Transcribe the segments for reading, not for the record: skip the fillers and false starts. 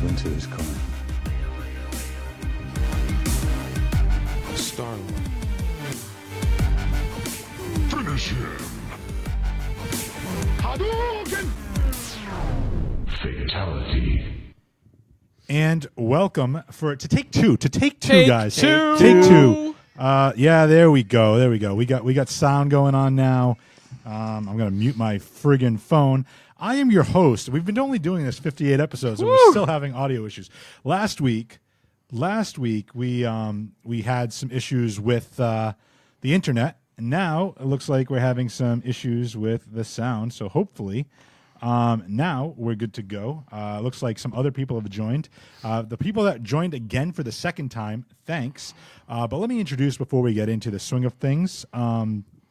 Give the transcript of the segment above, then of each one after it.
Winter is coming. Star Wars. Finish him. Hadouken! Fatality. And welcome to take two, guys. Take two. Yeah, there we go. We got sound going on now. I'm gonna mute my friggin' phone. I am your host. We've been only doing this 58 episodes, and we're still having audio issues. Last week we had some issues with the internet, and now it looks like we're having some issues with the sound. So hopefully, now we're good to go. Looks like some other people have joined. The people that joined again for the second time, thanks. But let me introduce before we get into the swing of things.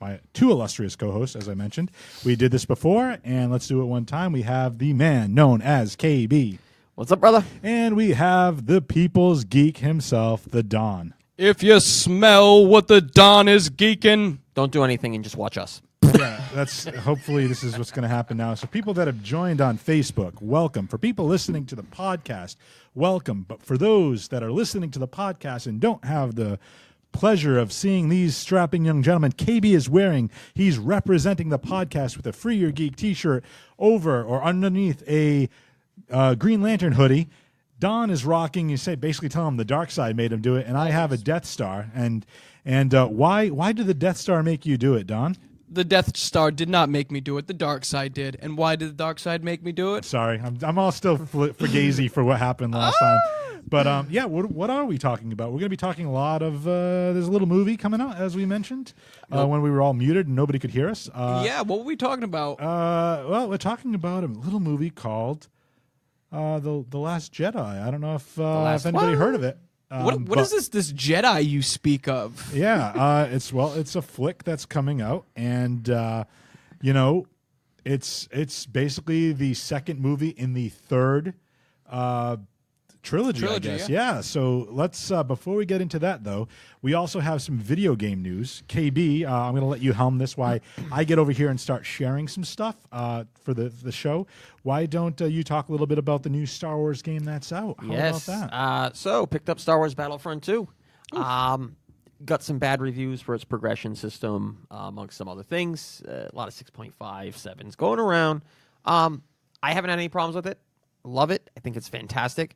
My two illustrious co-hosts, as I mentioned. We did this before, and let's do it one time. We have the man known as KB. What's up, brother? And we have the people's geek himself, the Don. If you smell what the Don is geeking, don't do anything and just watch us. Yeah, hopefully this is what's going to happen now. So people that have joined on Facebook, welcome. For people listening to the podcast, welcome. But for those that are listening to the podcast and don't have the pleasure of seeing these strapping young gentlemen KB is wearing, he's representing the podcast with a Free Your Geek t-shirt over or underneath a Green Lantern hoodie. Don is rocking, basically tell him the dark side made him do it, and I have a Death Star. And why did the Death Star make you do it, Don? the Death Star did not make me do it. The dark side did. And why did the dark side make me do it? Sorry, I'm all still fugazi for what happened last time. But yeah, what are we talking about? We're going to be talking a lot of. There's a little movie coming out, as we mentioned, when we were all muted and nobody could hear us. Yeah, what were we talking about? Well, we're talking about a little movie called the Last Jedi. I don't know if anybody heard of it. What is this Jedi you speak of? Yeah, it's a flick that's coming out, and it's basically the second movie in the third trilogy, I guess. Yeah. So let's before we get into that, though, we also have some video game news. KB, I'm going to let you helm this while I get over here and start sharing some stuff for the show. Why don't you talk a little bit about the new Star Wars game that's out? How about that? So picked up Star Wars Battlefront II. Got some bad reviews for its progression system, amongst some other things. A lot of 6.5, 7s going around. I haven't had any problems with it. Love it. I think it's fantastic.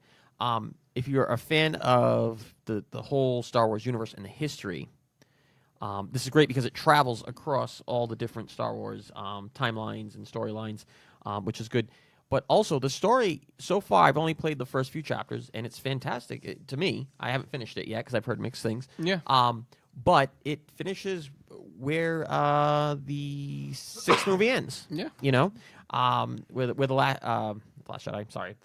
If you're a fan of the whole Star Wars universe and the history, this is great because it travels across all the different Star Wars timelines and storylines, which is good. But also, the story, so far, I've only played the first few chapters, and it's fantastic to me. I haven't finished it yet because I've heard mixed things. Yeah. But it finishes where the sixth movie ends. Yeah. You know, where the Last Jedi. Sorry,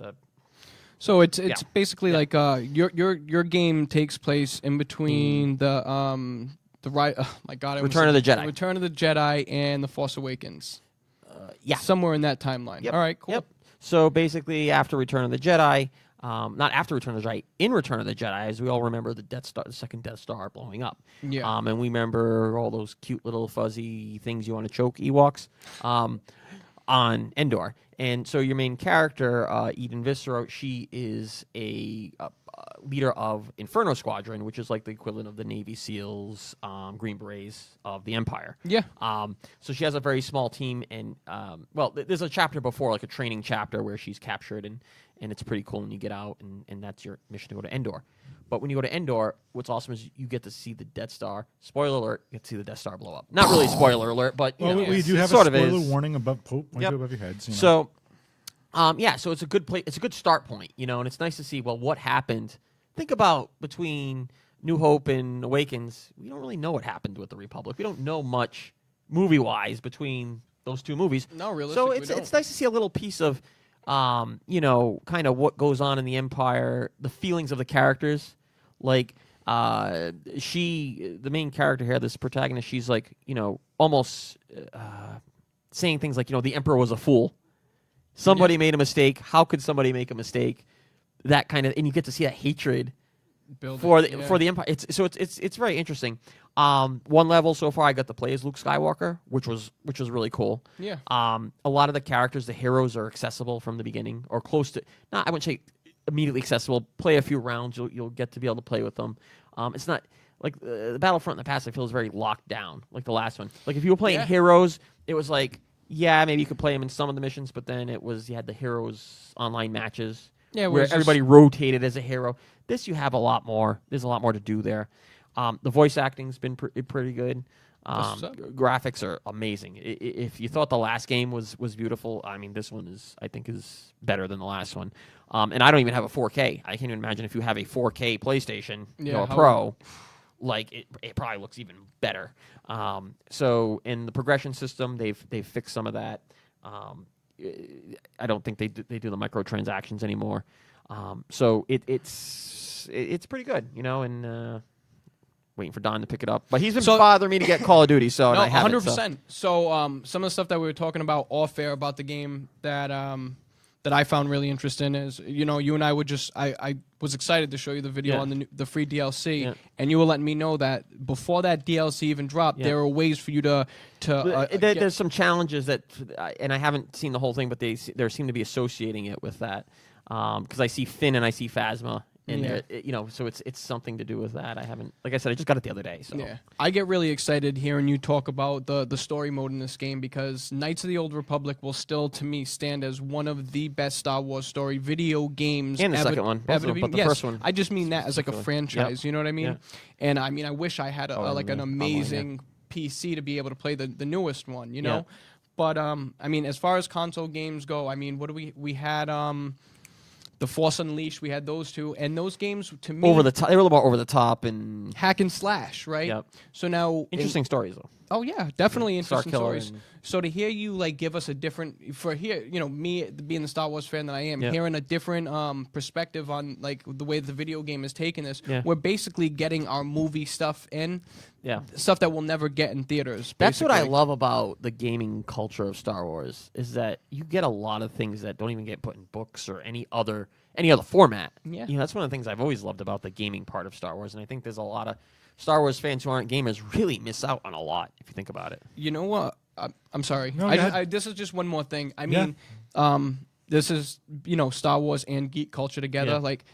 So it's basically like your game takes place in between the right. Oh my God! Return of the Jedi. Return of the Jedi and the Force Awakens. Yeah, somewhere in that timeline. Yep. All right, cool. Yep. So basically, after Return of the Jedi, not after Return of the Jedi, in Return of the Jedi, as we all remember, the second Death Star blowing up. Yeah. And we remember all those cute little fuzzy things you want to choke Ewoks. On Endor. And so your main character, Eden Viscero, she is a leader of Inferno Squadron, which is like the equivalent of the Navy SEALs, Green Berets of the Empire. Yeah. So she has a very small team, and there's a chapter before, like a training chapter, where she's captured, and it's pretty cool, and you get out, and that's your mission to go to Endor. But when you go to Endor, what's awesome is you get to see the Death Star. Spoiler alert, you get to see the Death Star blow up. Not really spoiler alert, but we do have a spoiler warning above your heads. You know? So, so it's a good place. It's a good start point, and it's nice to see, what happened. Think about between New Hope and Awakens, we don't really know what happened with the Republic. We don't know much movie-wise between those two movies. No, realistically, so it's nice to see a little piece of you know, kind of what goes on in the Empire, the feelings of the characters. Like, the main character here, this protagonist, she's like, you know, almost saying things like, you know, the Emperor was a fool. Somebody made a mistake. How could somebody make a mistake? That kind of, and you get to see that hatred for the Empire. It's very interesting. One level so far, I got to play as Luke Skywalker, which was really cool. Yeah. A lot of the characters, the heroes, are accessible from the beginning or close to. Not, I wouldn't say immediately accessible. Play a few rounds, you'll get to be able to play with them. It's not like the Battlefront in the past. I feel is very locked down, like the last one. Like if you were playing heroes, it was like, yeah, maybe you could play them in some of the missions, but then it was you had the heroes online matches. Yeah, where everybody rotated as a hero. This you have a lot more. There's a lot more to do there. The voice acting's been pretty good. Graphics are amazing. If you thought the last game was beautiful, I mean, this one I think is better than the last one. And I don't even have a 4K. I can't even imagine if you have a 4K PlayStation or Pro, like it probably looks even better. So in the progression system, they've fixed some of that. I don't think they do the microtransactions anymore. So it's pretty good, you know, and waiting for Don to pick it up. But he's been bothering me to get Call of Duty, so no, I haven't. 100%. So some of the stuff that we were talking about off air about the game that I found really interesting is, you know, you and I would I was excited to show you the video on the free DLC, and you were letting me know that before that DLC even dropped, there were ways for you to there's some challenges that, and I haven't seen the whole thing, but they seem to be associating it with that, because I see Finn and I see Phasma. And you know, so it's something to do with that. I haven't, like I said, I just got it the other day. So I get really excited hearing you talk about the story mode in this game, because Knights of the Old Republic will still, to me, stand as one of the best Star Wars story video games. And the second one, but the first one. I just mean that as like a franchise. You know what I mean? Yeah. And I mean, I wish I had an amazing PC to be able to play the newest one. You know, but I mean, as far as console games go, I mean, what do we had? The Force Unleashed, we had those two, and those games to me over the top. They were a little more over the top and hack and slash, right? Yep. So now interesting stories though. Oh yeah, definitely interesting stories. And so to hear you like give us a different you know, me being the Star Wars fan that I am, hearing a different perspective on like the way the video game is taking this, we're basically getting our movie stuff in, stuff that we'll never get in theaters. That's what I love about the gaming culture of Star Wars, is that you get a lot of things that don't even get put in books or any other format. Yeah, you know, that's one of the things I've always loved about the gaming part of Star Wars, and I think there's a lot of Star Wars fans who aren't gamers really miss out on a lot if you think about it. You know what? I'm sorry. No, this is just one more thing. I mean, this is, you know, Star Wars and geek culture together. Like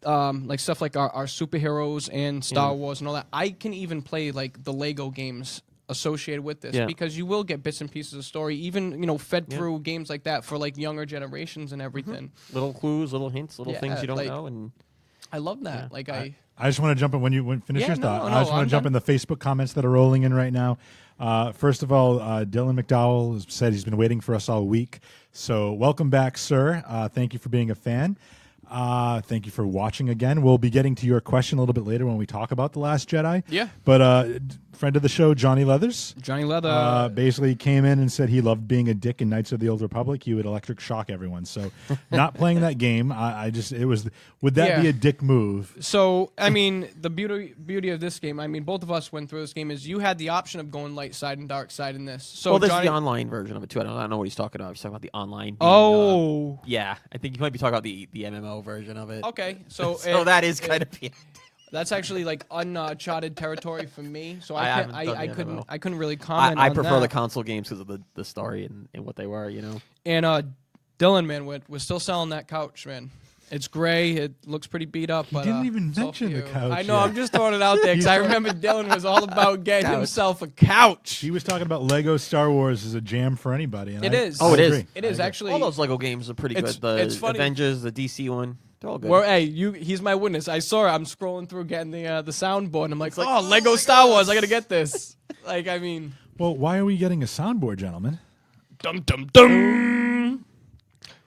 stuff like our superheroes and Star Wars and all that. I can even play like the Lego games associated with this because you will get bits and pieces of story, even, you know, fed through games like that for like younger generations and everything. Little clues, little hints, little things you don't know, and I love that. Like I just want to jump in when you finish your thought. I just want to jump in the Facebook comments that are rolling in right now. First of all, Dylan McDowell said he's been waiting for us all week. So welcome back, sir. Thank you for being a fan. Thank you for watching again. We'll be getting to your question a little bit later when we talk about The Last Jedi. Yeah. But friend of the show, Johnny Leathers. Johnny Leather. Basically came in and said he loved being a dick in Knights of the Old Republic. He would electric shock everyone. So not playing that game, would that be a dick move? So, I mean, the beauty of this game, I mean, both of us went through this game, is you had the option of going light side and dark side in this. So this is the online version of it, too. I don't know what he's talking about. He's talking about the online. Yeah, I think you might be talking about the MMO version of it. Okay, so that is kind of that's actually like uncharted territory for me. So I couldn't really comment. I prefer the console games because of the story and what they were, you know. And Dylan, man, we're still selling that couch, man. It's gray. It looks pretty beat up. But, didn't even mention the couch. I know. I'm just throwing it out there because I remember Dylan was all about getting himself a couch. He was talking about Lego Star Wars as a jam for anybody. And it is. Oh, it is. It is actually. All those Lego games are pretty good. The Avengers, the DC one. They're all good. Well, hey, he's my witness. I saw it. I'm scrolling through getting the soundboard, and I'm like, oh, Lego Star Wars. I got to get this. Like, I mean. Well, why are we getting a soundboard, gentlemen? Dum, dum, dum.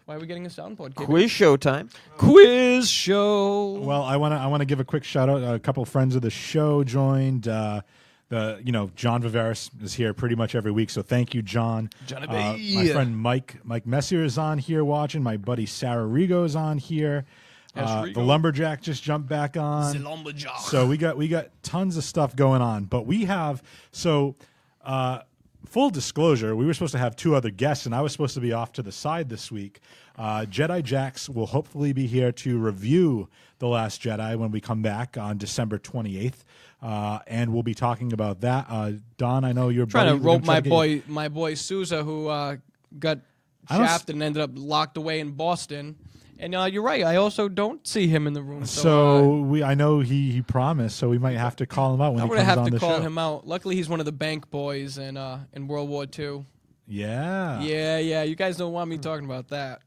Why are we getting a soundboard? Quiz show time. Quiz show. Well, I want to give a quick shout out. A couple friends of the show joined. The John Viveris is here pretty much every week, so thank you, John. Johnny My friend Mike Messier is on here watching. My buddy Sarah Rigo is on here. The Lumberjack just jumped back on. The Lumberjack. So we got tons of stuff going on, but we have full disclosure, we were supposed to have 2 other guests, and I was supposed to be off to the side this week. Jedi Jax will hopefully be here to review The Last Jedi when we come back on December 28th, and we'll be talking about that. Don, I know you're trying to rope my boy Sousa, who got shafted and ended up locked away in Boston. And you're right. I also don't see him in the room. I know he promised, so we might have to call him out when he comes on the show. I'm gonna have to call him out. Luckily, he's one of the bank boys in World War II. Yeah. Yeah. You guys don't want me talking about that.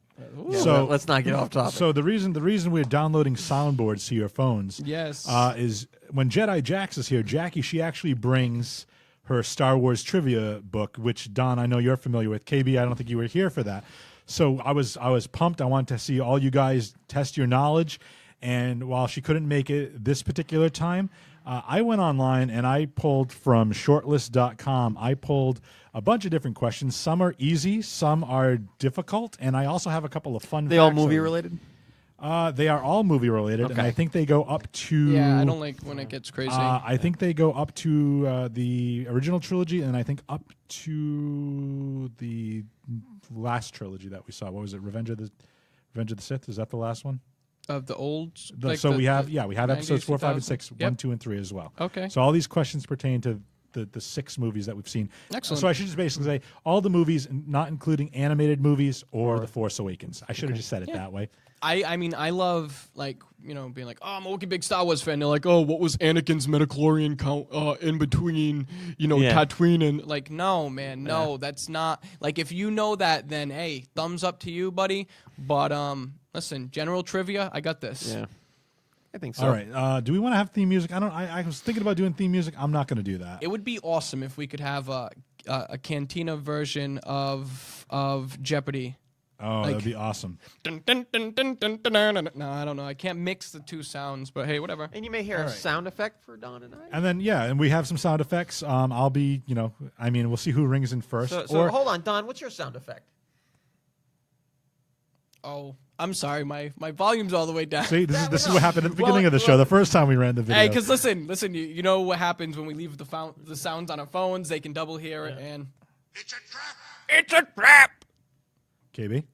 Yeah, so let's not get off topic. So the reason we're downloading soundboards to your phones, yes, is when Jedi Jax is here. Jackie, she actually brings her Star Wars trivia book, which Don, I know you're familiar with. KB, I don't think you were here for that. So I was pumped. I wanted to see all you guys test your knowledge. And while she couldn't make it this particular time, I went online and I pulled from shortlist.com. I pulled a bunch of different questions. Some are easy, some are difficult, and I also have a couple of fun They all movie related? They are all movie related, and I think they go up to... Yeah, I don't like when it gets crazy. I think they go up to the original trilogy, and I think up to the last trilogy that we saw. What was it? Revenge of the Sith? Is that the last one? Of the old... we have episodes 4, 5, and 6, Yep. 1, 2, and 3 as well. Okay. So all these questions pertain to the 6 movies that we've seen. Excellent. So I should just basically say all the movies, not including animated movies or The Force Awakens. I should have just said it that way. I mean, I love, being like, oh, I'm a wicked big Star Wars fan. They're like, oh, what was Anakin's midichlorian count in between, Tatooine and, no, man, no, that's not, if you know that, then, hey, thumbs up to you, buddy. But, listen, general trivia, I got this. Yeah. I think so. All right. Do we want to have theme music? I was thinking about doing theme music. I'm not going to do that. It would be awesome if we could have a Cantina version of Jeopardy. Oh, that'd be awesome. Dun, dun, dun, dun, dun, dun, dun, dun. No, I don't know. I can't mix the 2 sounds, but hey, whatever. And you may hear a sound effect for Don and I. And then, and we have some sound effects. I'll be, we'll see who rings in first. So hold on, Don, what's your sound effect? Oh, I'm sorry. My volume's all the way down. See, this is what happened at the beginning of the show, the first time we ran the video. Hey, because listen, you know what happens when we leave the sounds on our phones? They can double hear it, and... It's a trap! It's a trap! KB?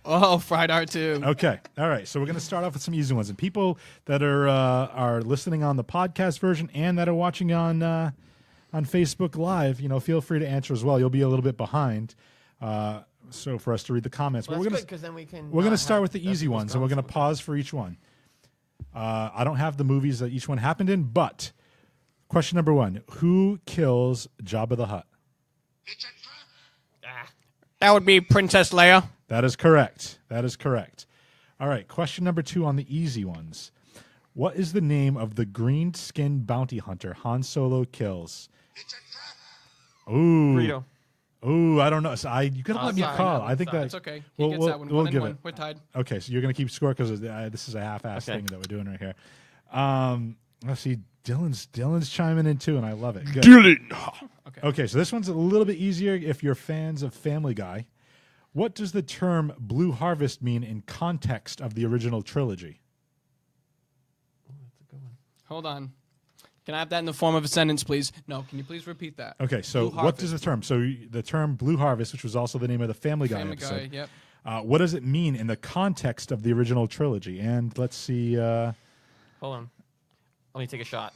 Oh, fried R2. Okay. All right. So we're going to start off with some easy ones. And people that are listening on the podcast version and that are watching on Facebook Live, feel free to answer as well. You'll be a little bit behind. So for us to read the comments. Well, but we're going to start with the easy ones, and we're going to pause for each one. I don't have the movies that each one happened in, but question number 1. Who kills Jabba the Hutt? It's a trap! That would be Princess Leia. That is correct. All right, question number 2 on the easy ones. What is the name of the green-skinned bounty hunter Han Solo kills? It's a trap! Ooh. Burrito. Ooh, I don't know. So you could let me call. I think that's okay. He gets that one. We'll give it. We're tied. Okay, so you're going to keep score because this is a half-ass thing that we're doing right here. Let's see. Dylan's chiming in too, and I love it. Good. Dylan! Okay, so this one's a little bit easier if you're fans of Family Guy. What does the term Blue Harvest mean in context of the original trilogy? That's a good one. Hold on. Can I have that in the form of a sentence, please? No, can you please repeat that? Okay, so what does the term? So the term Blue Harvest, which was also the name of the Family Guy episode. Family Guy, yep. What does it mean in the context of the original trilogy? And let's see. Hold on. Let me take a shot.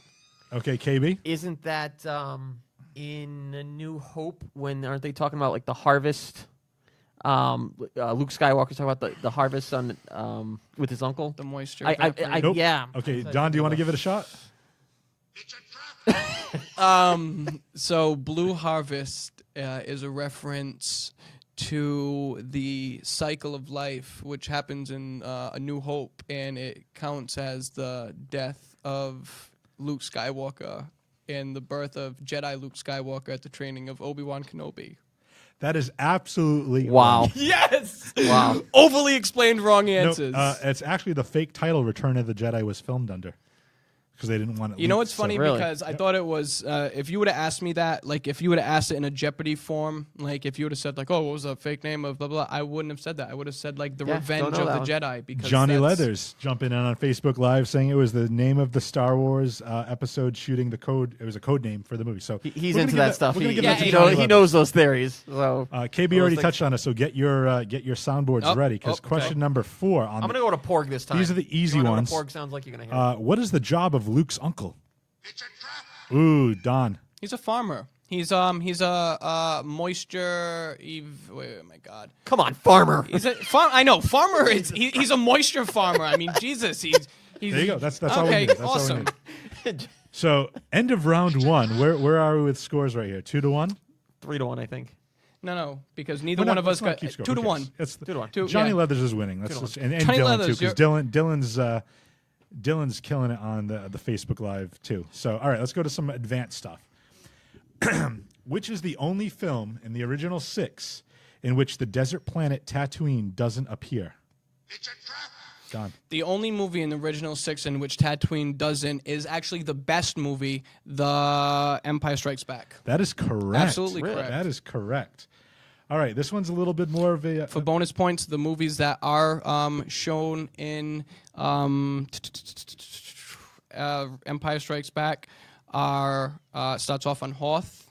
Okay, KB? Isn't that in A New Hope when aren't they talking about the harvest? Luke Skywalker's talking about the harvest on with his uncle. The moisture. Nope. Yeah. Okay, Don, do you want to give it a shot? It's a trap! So Blue Harvest is a reference to the cycle of life, which happens in A New Hope, and it counts as the death of Luke Skywalker and the birth of Jedi Luke Skywalker at the training of Obi-Wan Kenobi. That is absolutely wow. wrong. Yes! Wow. Overly explained wrong answers. Nope, it's actually the fake title Return of the Jedi was filmed under. because they didn't want it. You know leaked, what's funny? Really? Because I thought it was, if you would have asked me that, like if you would have asked it in a Jeopardy form, like if you would have said like, oh, what was the fake name of blah, blah, I wouldn't have said that. I would have said like the Yeah, Revenge don't of know the that Jedi. Because Johnny that's- Leathers jumping in on Facebook Live saying it was the name of the Star Wars episode shooting the code. It was a code name for the movie. So He's we're gonna into give that stuff. We're gonna give yeah, that to he Johnny He Leathers. knows those theories. So KB those already things- touched on it, so get your soundboards Oh, ready because oh, okay. question number 4 on I'm gonna go to Porg this time. These are the easy You wanna know ones. what Porg sounds like? You're gonna hear. what is the job of Luke's uncle? It's a trap. Ooh, Don. He's a farmer. He's a moisture. Wait, oh my God. Come on, farmer. He's a farm. I know farmer. He's a moisture farmer. I mean, Jesus. He's There you go. That's all we okay. need. That's all we Awesome. need. So end of round 1. Where are we with scores right here? 2-1. 3-1, I think. No, because neither We're one not- of us let's not got keep score. 2 to Who 1. cares? It's 2-1. Two- Johnny yeah. Leathers is winning. Let's and Johnny Dylan Leathers, too, because Dylan's killing it on the Facebook Live too. So all right, let's go to some advanced stuff. Which is the only film in the original 6 in which the desert planet Tatooine doesn't appear? It's a trap. Don. The only movie in the original 6 in which Tatooine doesn't is actually the best movie, The Empire Strikes Back. That is correct. Absolutely correct. That is correct. All right, this one's a little bit more of a. For bonus points, the movies that are shown in Empire Strikes Back are starts off on Hoth.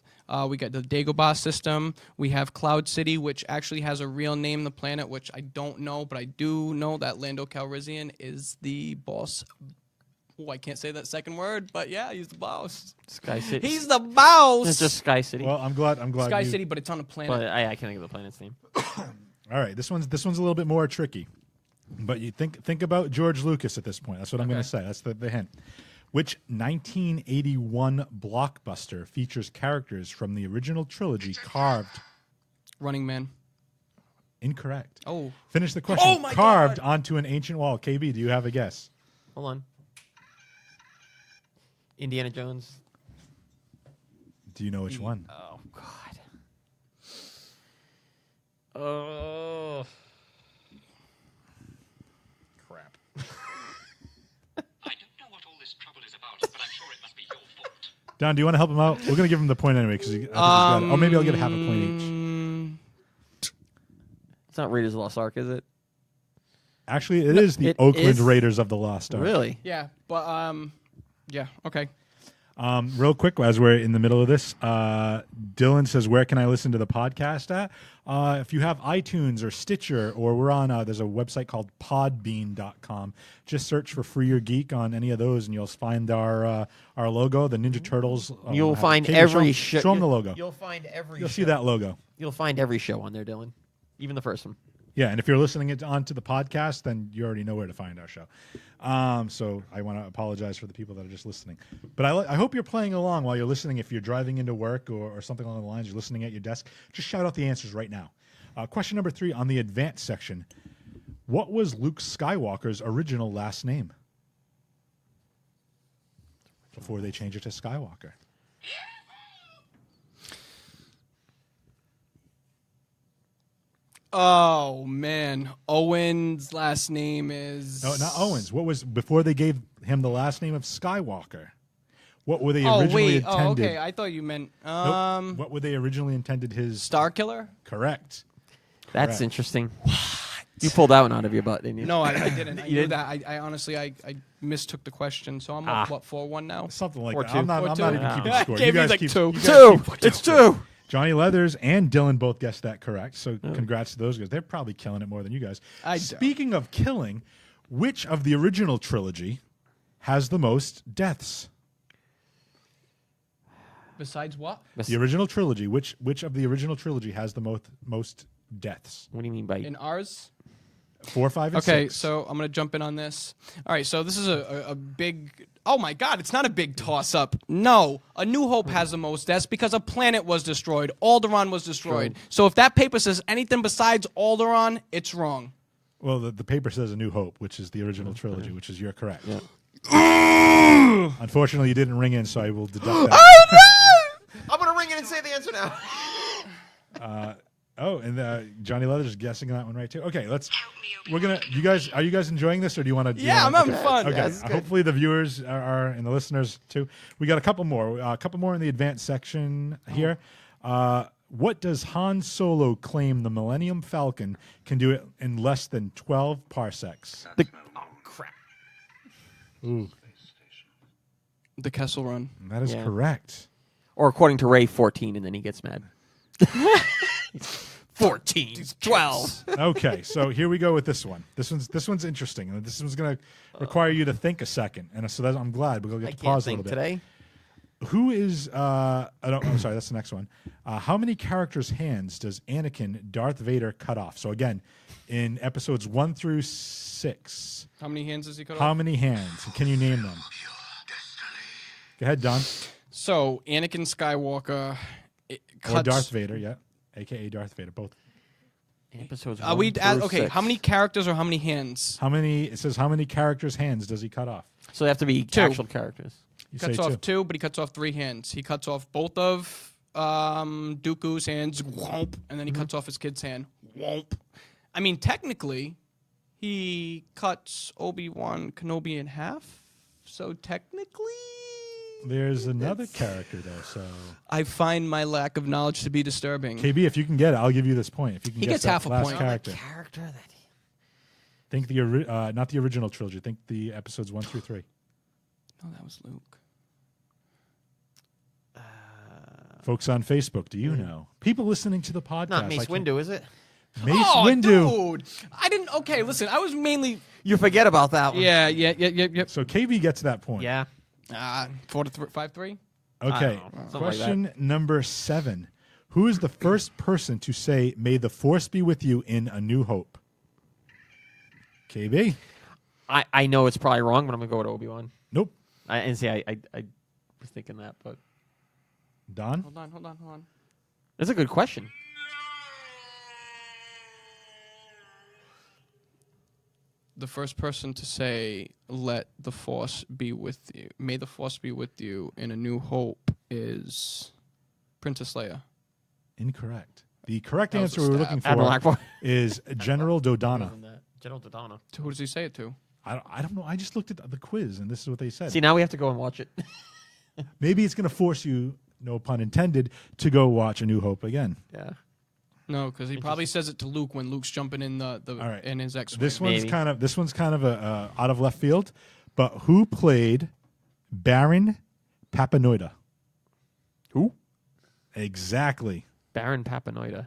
We got the Dagobah system. We have Cloud City, which actually has a real name, the planet, which I don't know, but I do know that Lando Calrissian is the boss. Oh, I can't say that second word, but yeah, he's the boss. Sky City. He's the boss. It's just Sky City. well, I'm glad. Sky you- City, but it's on a planet. but I can't think of the planet's name. All right, this one's a little bit more tricky, but you think about George Lucas at this point. That's what I'm going to say. That's the hint. Which 1981 blockbuster features characters from the original trilogy carved? Running Man. Incorrect. Oh. Finish the question. Oh my carved God. onto an ancient wall. KB, do you have a guess? Hold on. Indiana Jones. Do you know which one? Oh God. Oh. Crap. I don't know what all this trouble is about, but I'm sure it must be your fault. Don, do you want to help him out? We're going to give him the point anyway because or maybe I'll get half a point each. It's not Raiders of the Lost Ark, is it? Actually, it is the it Oakland is? Raiders of the Lost Ark. Really? Yeah, but yeah, okay. Real quick, as we're in the middle of this, Dylan says, where can I listen to the podcast at? If you have iTunes or Stitcher, or we're on, there's a website called podbean.com. Just search for Free Your Geek on any of those, and you'll find our logo, the Ninja Turtles. You'll find Katie, every show them the logo. You'll find every. You'll see that logo. You'll find every show on there, Dylan. Even the first one. Yeah, and if you're listening onto the podcast, then you already know where to find our show. So I want to apologize for the people that are just listening. But I hope you're playing along while you're listening. If you're driving into work or something along the lines, you're listening at your desk, just shout out the answers right now. Question number 3 on the advanced section. What was Luke Skywalker's original last name? Before they changed it to Skywalker. Oh man, Owen's last name is. No, not Owens. What was before they gave him the last name of Skywalker? What were they Oh originally wait. intended? Oh okay. I thought you meant Nope. What were they originally intended his? Star Killer. Correct. That's Correct. interesting. You pulled that one out of your butt, didn't you? No, I didn't. I You knew didn't? that. I honestly I mistook the question. So I'm up, what 4-1 now? Something like Or that. two. I'm not Or two. even Yeah. keeping score. Gave You me guys like keep two. you guys Two. keep- It's two. Johnny Leathers and Dylan both guessed that correct. So congrats to those guys. They're probably killing it more than you guys. I don't. Speaking of killing, which of the original trilogy has the most deaths? Besides what? The original trilogy. Which of the original trilogy has the most deaths? What do you mean by? In ours? 4, 5, and Okay, 6. so I'm gonna jump in on this. All right, so this is a big. Oh my God, it's not a big toss up. No, A New Hope has the most deaths because a planet was destroyed. Alderaan was destroyed. So if that paper says anything besides Alderaan, it's wrong. Well, the paper says A New Hope, which is the original trilogy, which is you're correct. Yeah. Unfortunately, you didn't ring in, so I will deduct that. I'm gonna ring in and say the answer now. Oh, and Johnny Leather's guessing that one right too. Okay, let's. Help me, We're Obi-Wan. gonna. You guys, are you guys enjoying this, or do you want to? Yeah, I'm having fun. Okay. Yeah, this is good. Hopefully the viewers are and the listeners too. We got a couple more. A couple more in the advanced section here. What does Han Solo claim the Millennium Falcon can do it in less than 12 parsecs? Oh crap! Ooh, The Kessel Run. that is Yeah. correct. Or according to Ray, 14, and then he gets mad. 14, 12. Okay, so here we go with this one. This one's interesting. And this one's going to require you to think a second, and so I'm glad we'll I get to can't pause a think little bit. today. Who is? I'm sorry. That's the next one. How many characters' hands does Anakin Darth Vader cut off? So again, in episodes 1 through 6, How many hands does he cut how off? many hands? Can you name them? Go ahead, Don. So Anakin Skywalker Or cuts. Darth Vader, yeah, aka Darth Vader, both. Episodes Are we 1 through okay? 6. How many characters or how many hands? How many? It says how many characters' hands does he cut off? So they have to be 2. actual characters. You Cuts say off 2. 2, but he cuts off 3 hands. He cuts off both of Dooku's hands, whomp, and then he cuts off his kid's hand, whomp. I mean, technically, he cuts Obi-Wan Kenobi in half. So technically, There's another character though. So I find my lack of knowledge to be disturbing. KB, if you can get it, I'll give you this point. If you can He guess gets that half a last point. character. Character that. Think not the original trilogy. Think the episodes 1 through 3. No, that was Luke. Folks on Facebook, do you know? People listening to the podcast. Not Mace I can't- Windu, is it? Mace Oh, Windu. dude! I didn't. Okay, listen. I was mainly. You forget about that one. Yeah. So KB gets that point. Yeah. 5-3. Okay. Something like Question number 7. Who is the first person to say, "May the Force be with you" in A New Hope? KB. I know it's probably wrong, but I'm going to go with Obi-Wan. Nope. I was thinking that, but Don. Hold on. it's a good question. The first person to say, "Let the Force be with you," "May the Force be with you" in A New Hope is Princess Leia. Incorrect. The correct That was answer a we were stab. looking Admiral for Akbar. is General Dodonna. General Dodonna. To who does he say it to? I don't know. I just looked at the quiz, and this is what they said. See, now we have to go and watch it. Maybe it's going to force you, no pun intended, to go watch A New Hope again. Yeah. No, because he probably says it to Luke when Luke's jumping in the right. in his X-wing. This one's Maybe. kind of a out of left field, but who played Baron Papanoida? Who? Exactly. Baron Papanoida.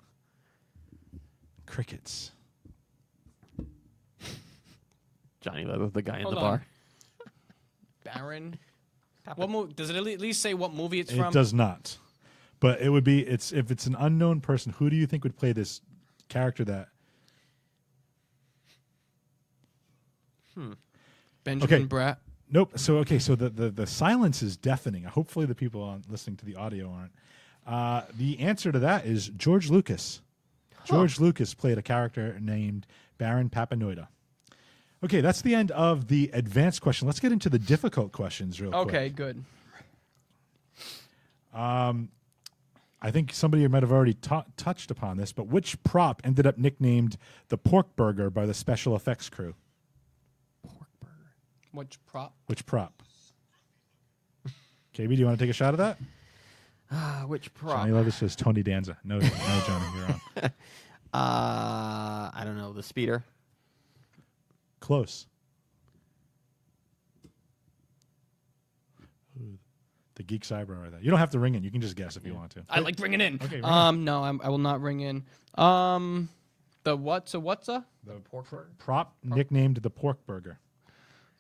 Crickets. Johnny Leather, the guy in Hold the on. bar. Baron. What movie? Does it at least say what movie it's It from? does not. But it would be if it's an unknown person, who do you think would play this character that Benjamin Okay. Bratt. Nope. So the silence is deafening. Hopefully the people listening to the audio aren't. The answer to that is George Lucas. George Lucas played a character named Baron Papanoida. Okay, that's the end of the advanced question. Let's get into the difficult questions real quick. Okay, good. I think somebody might have already touched upon this, but which prop ended up nicknamed the Pork Burger by the special effects crew? Which prop? Which prop? KB, do you want to take a shot at that? Which prop? Johnny Levis says Tony Danza. No, Johnny, you're on. I don't know. The speeder. Close. Ooh, the geek's eyebrow right there. You don't have to ring in. You can just guess if you want to. I like bringing in. Okay, ring no, I will not ring in. The what's a? The prop nicknamed the Pork Burger.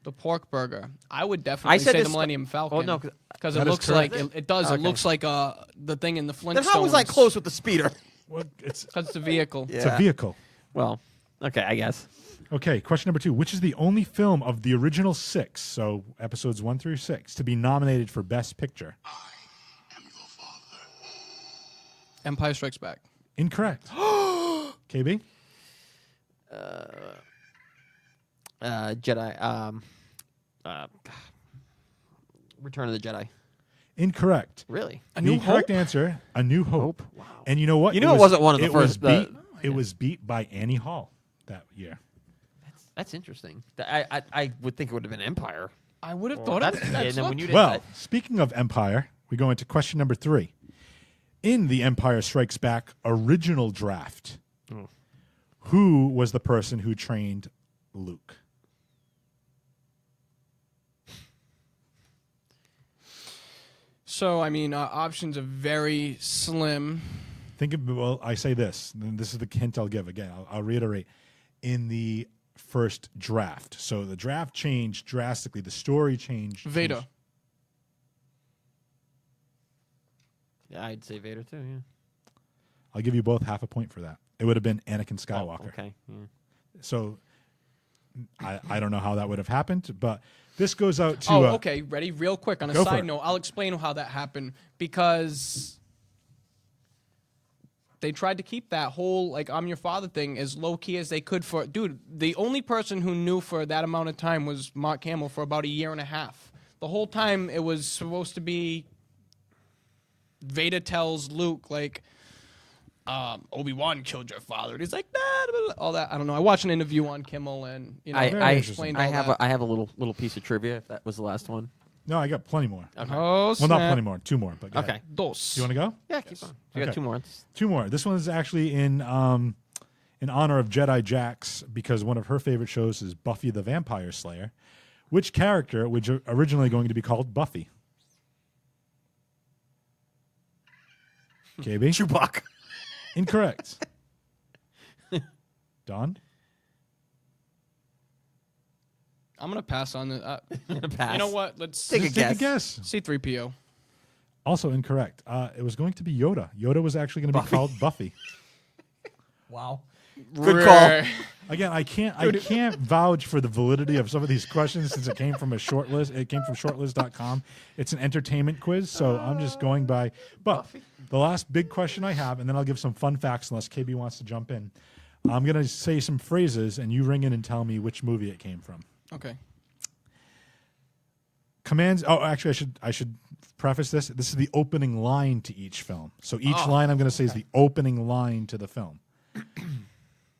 The pork burger. I would definitely said say the this- Millennium Falcon. Oh, no, because That it is looks like correct. it does. Okay. It looks like the thing in the Flintstones. Then how was I close with the speeder? Well, it's Because it's a vehicle. it's a vehicle. Well, okay, I guess. Okay, question number 2. Which is the only film of the original 6, so episodes 1 through 6, to be nominated for Best Picture? Empire Strikes Back. Incorrect. KB? Jedi. Return of the Jedi. Incorrect. Really? The correct answer, A New Hope. Wow. And you know what? You knew it wasn't one of the first. It was beat by Annie Hall that year. That's interesting. I would think it would have been Empire. I would have thought of it. And then when you did Well, that, speaking of Empire, we go into question number 3. In the Empire Strikes Back original draft, who was the person who trained Luke? So, I mean, our options are very slim. Well, I say this, and this is the hint I'll give. Again, I'll reiterate. In the first draft. So the draft changed drastically. The story changed. Vader. yeah, I'd say Vader too. Yeah. I'll give you both half a point for that. It would have been Anakin Skywalker. Oh, okay. Yeah. So I don't know how that would have happened, but this goes out to. Okay. Ready? Real quick. On a Go for side it. note, I'll explain how that happened because they tried to keep that whole like I'm your father thing as low key as they could for dude. The only person who knew for that amount of time was Mark Hamill for about a year and a half. The whole time it was supposed to be Vader tells Luke like Obi-Wan killed your father. And he's like, nah, all that. I don't know. I watched an interview on Kimmel and Very I interesting. explained I all have that. I have a little piece of trivia. If that was the last one. No, I got plenty more. Okay. Oh, Well, snap. not plenty more. 2 more. But go Okay. ahead. Dos. Do you want to go? Yeah, keep on. You Okay. got 2 more. 2 more. This one is actually in honor of Jedi Jax because one of her favorite shows is Buffy the Vampire Slayer. Which character was originally going to be called Buffy? KB? Chewbacca. Incorrect. Don? I'm gonna pass on it. Pass. You know what? Let's Take a Just take a guess. guess. C-3PO. Also incorrect. It was going to be Yoda. Yoda was actually going to be called Buffy. Wow. Good call. Again, I can't vouch for the validity of some of these questions since it came from a shortlist. It came from shortlist.com. It's an entertainment quiz, so I'm just going by. But the last big question I have, and then I'll give some fun facts unless KB wants to jump in. I'm going to say some phrases, and you ring in and tell me which movie it came from. Okay. Commands. Oh, actually, I should preface this. This is the opening line to each film. So each line I'm going to say is the opening line to the film.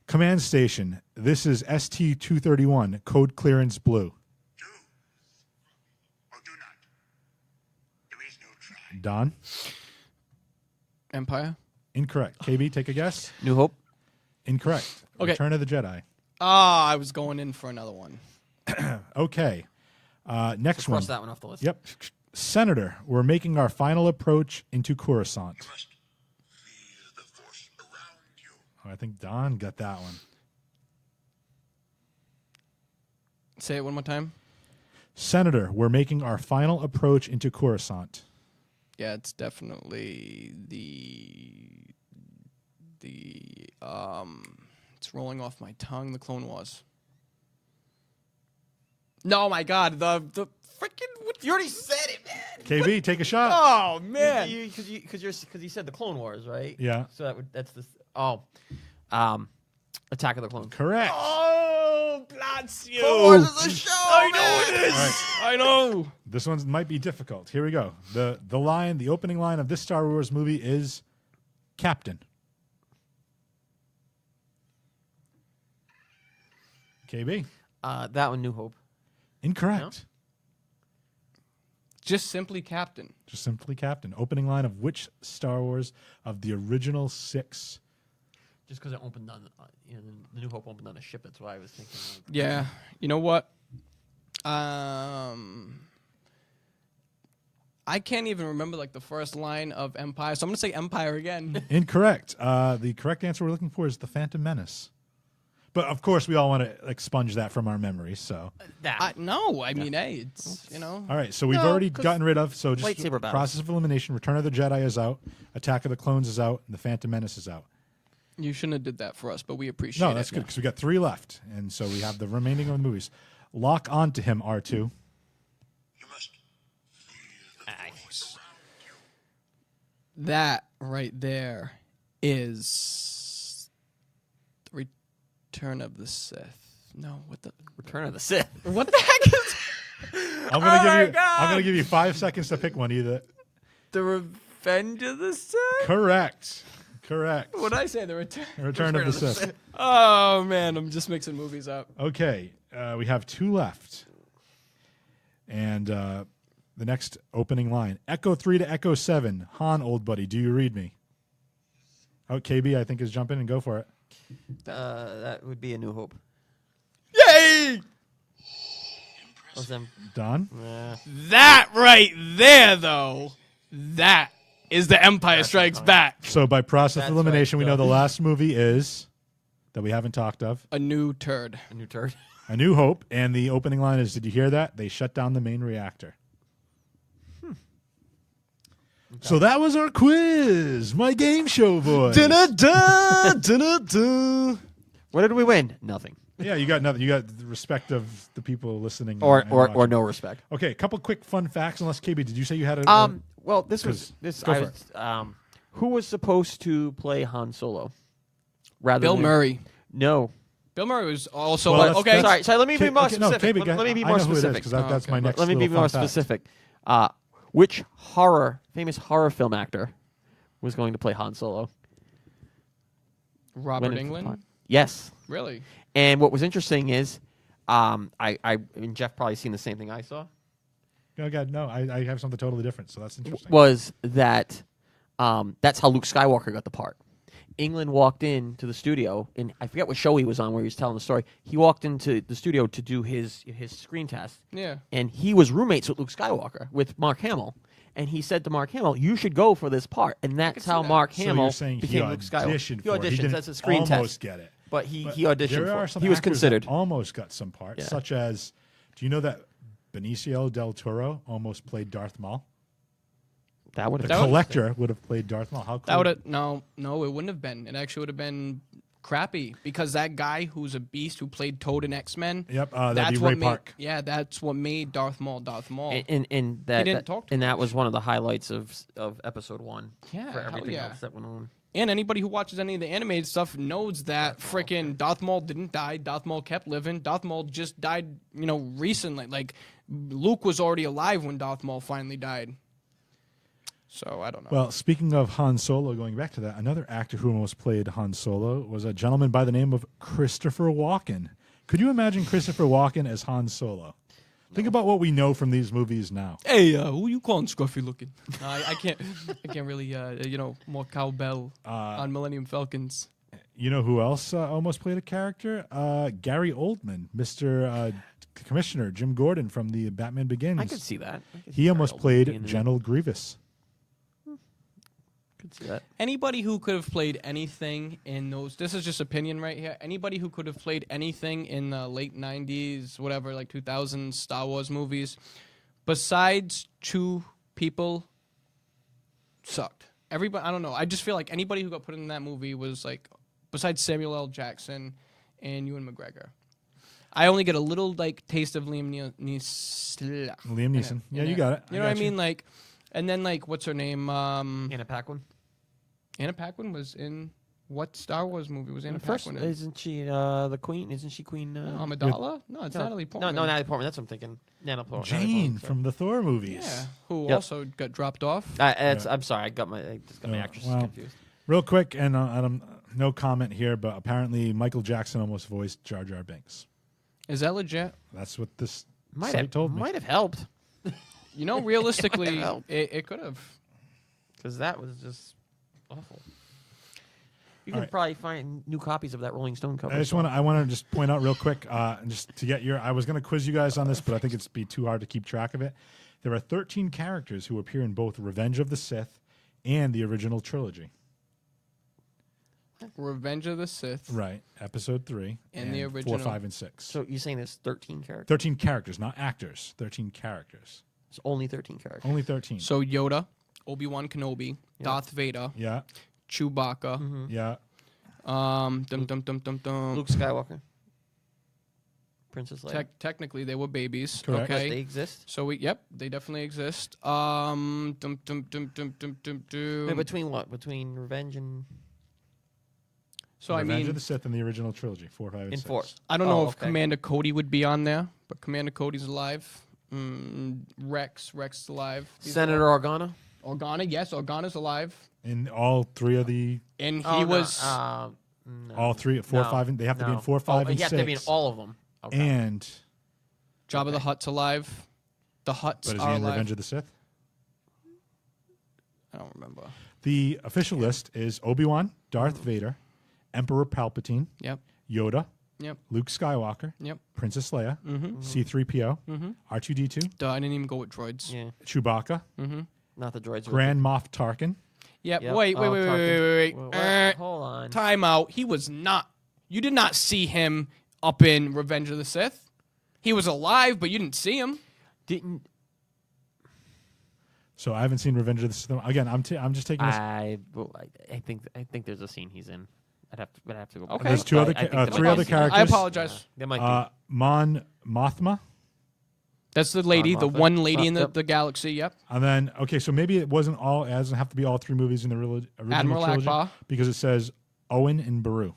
Command station. This is ST-231. Code clearance blue. Do or do not. There is no try. Don. Empire. Incorrect. KB, take a guess. New Hope. Incorrect. Okay. Return of the Jedi. I was going in for another one. Okay. Next one. Cross that one off the list. Yep. Senator, we're making our final approach into Coruscant. You must feel the force around you. Oh, I think Don got that one. Say it one more time. Senator, we're making our final approach into Coruscant. Yeah, it's definitely it's rolling off my tongue. The Clone Wars. No, my God, the freaking. You already said it, man. KB, take a shot. Oh man. Because you said the Clone Wars, right? Yeah. So that's the Attack of the Clones. Correct. Oh, bless you. Clone Wars is a show. I know man. it is. All right. I know. This one might be difficult. Here we go. The opening line of this Star Wars movie is Captain. KB? That one, New Hope. Incorrect. Just simply Captain. Just simply Captain. Opening line of which Star Wars of the original 6? Just because it opened on, the New Hope opened on a ship. That's why I was thinking. Like, Yeah. You know what? I can't even remember like the first line of Empire, so I'm gonna say Empire again. Incorrect. The correct answer we're looking for is The Phantom Menace. But of course, we all want to expunge that from our memories. So, that. I mean, hey, it's all right. So we've No, already 'cause gotten rid of. So just lightsaber battles. process of elimination. Return of the Jedi is out. Attack of the Clones is out. And The Phantom Menace is out. you shouldn't have did that for us, but we appreciate it. No, that's good because we got 3 left, and so we have the remaining of the movies. Lock onto him, R2. You must feel the force around you. That right there is the Return of the Sith. No, what the Return of the Sith. what the heck is? I'm gonna Oh my give you. God. I'm gonna give you 5 seconds to pick one. Either The Revenge of the Sith? Correct. Correct. What did I say? The Return? Return of the Sith. Oh, man. I'm just mixing movies up. Okay. We have 2 left. And the next opening line. Echo 3 to Echo 7. Han, old buddy, do you read me? Oh, KB, I think, is jumping and go for it. That would be A New Hope. Yay! Was them? Don? That right there, though. That is the Empire Strikes Back. So by process That's elimination, right, we know the Don. last movie is, that we haven't talked of, A new turd. A New Turd. A New Hope. And the opening line is, did you hear that? They shut down the main reactor. Okay. So that was our quiz. My game show voice. Da-da-da, da-da-da. What did we win? Nothing. Yeah, you got nothing. You got the respect of the people listening. Or and watching. no respect. Okay, a couple quick fun facts. Unless KB, did you say you had a? Well, this was this. Go I for was, who was supposed to play Han Solo? Rather Bill than, Murray. No. Bill Murray was also Well, okay. that's- Sorry. Let me be more Okay, no, specific. KB, Let me be I more know who it is, specific. 'cause that's my next. Let me be little more fun fact. specific. Which famous horror film actor was going to play Han Solo? Robert When it- Englund. Yes. Really? And what was interesting is, I mean, Jeff probably seen the same thing I saw. Oh God, no! I have something totally different. So that's interesting. Was that that's how Luke Skywalker got the part. England walked into the studio, and I forget what show he was on where he was telling the story. He walked into the studio to do his screen test, Yeah. and he was roommates with Luke Skywalker, with Mark Hamill. And he said to Mark Hamill, "You should go for this part." And that's see how that. Mark So Hamill you're saying became he Luke auditioned Skywalker. for it. He He auditioned. didn't That's a screen almost test. get it. But he But auditioned there for are it. some He was actors that considered. almost got some parts, Yeah. such as, do you know that Benicio del Toro almost played Darth Maul? That would The have That would- collector would have played Darth Maul. How cool? That would have no, it wouldn't have been. It actually would have been crappy because that guy who's a beast who played Toad in X-Men. Yep, that'd that's be what Ray made. Park. Yeah, that's what made Darth Maul Darth Maul. and that, didn't talk too and that much. was one of the highlights of episode 1. Yeah, for hell everything yeah. else that went on. And anybody who watches any of the animated stuff knows that freaking Darth Maul didn't die. Darth Maul kept living. Darth Maul just died, recently. Like, Luke was already alive when Darth Maul finally died. So, I don't know. Well, speaking of Han Solo, going back to that, another actor who almost played Han Solo was a gentleman by the name of Christopher Walken. Could you imagine Christopher Walken as Han Solo? Think about what we know from these movies now. Hey, who you calling scruffy looking? No, I can't. I can't really. More cowbell on Millennium Falcons. You know who else almost played a character? Gary Oldman, Mr. Commissioner Jim Gordon from the Batman Begins. I could see that. He almost played General Grievous. Could see that. Anybody who could have played anything in those. This is just opinion right here. Anybody who could have played anything in the late '90s, whatever, like 2000s Star Wars movies, besides 2 people, sucked. Everybody. I don't know. I just feel like anybody who got put in that movie was like, besides Samuel L. Jackson and Ewan McGregor. I only get a little taste of Liam Neeson. Liam Neeson. Yeah, you got it. You know what I mean? Like, and then what's her name? Anna Paquin. Anna Paquin was in what Star Wars movie was Anna First, Paquin in? isn't she the queen? Isn't she Queen? Amidala? No, it's Natalie Portman. No, Natalie Portman. That's what I'm thinking. Natalie Portman. Jane from the Thor movies. Yeah, who Yep. also got dropped off. I'm sorry. I just got my Yeah, actresses well, confused. Real quick, and no comment here, but apparently Michael Jackson almost voiced Jar Jar Binks. Is that legit? That's what this Might site have told me. Might have helped Realistically, help. it could have. because that was just awful. You All can right. probably find new copies of that Rolling Stone cover. I want to just point out real quick, just to get I was going to quiz you guys on this, but I think it'd be too hard to keep track of it. There are 13 characters who appear in both Revenge of the Sith and the original trilogy. Revenge of the Sith. Right, Episode 3 And the 4, original. 5, and 6. So you're saying there's 13 characters? 13 characters, not actors. 13 characters. It's only 13 characters. Only 13. So Yoda, Obi-Wan Kenobi, Darth Vader, Yeah, Chewbacca, yeah. dum dum dum dum dum. Luke Skywalker, Princess Leia. Technically, they were babies. Correct. Okay. They exist. So they definitely exist. Dum dum dum dum dum dum dum. Wait, between what? Between Revenge and So Revenge of the Sith and the original trilogy, 4, 5, and 6. Force. I don't know if okay. Commander Cody would be on there, but Commander Cody's alive. Rex is alive. These Senator Organa. Organa, yes, Organa's alive, In all three of the and he Oh, was. no. all three, 4, 5, and they have to be in 4, 5, and You 6. have to be in all of them. Okay. And Jabba the Hutt's alive. The Hutts but is are he in alive. Revenge of the Sith? I don't remember. The official list is Obi-Wan, Darth Vader, Emperor Palpatine, Yep. Yoda, Yep. Luke Skywalker, Yep. Princess Leia, C-3PO, R2-D2, Duh, I didn't even go with droids. Yeah, Chewbacca, not the droids. Grand Moff Tarkin. Yep. Yep. Wait. Oh, Tarkin. Wait. Hold on. Time out. He was not. You did not see him up in Revenge of the Sith. He was alive, but you didn't see him. Didn't So I haven't seen Revenge of the Sith. Again, I'm just taking this. I think there's a scene he's in. I'd have to go back. Okay. There's two But other I think ca- there three might other be. characters. I apologize. There might be. Mon Mothma. That's the lady, the Mothma. one lady in Yep. the galaxy. Yep. And then, okay, so maybe it wasn't all. It doesn't have to be all three movies in the original Admiral trilogy Akbar. because it says Owen and Beru.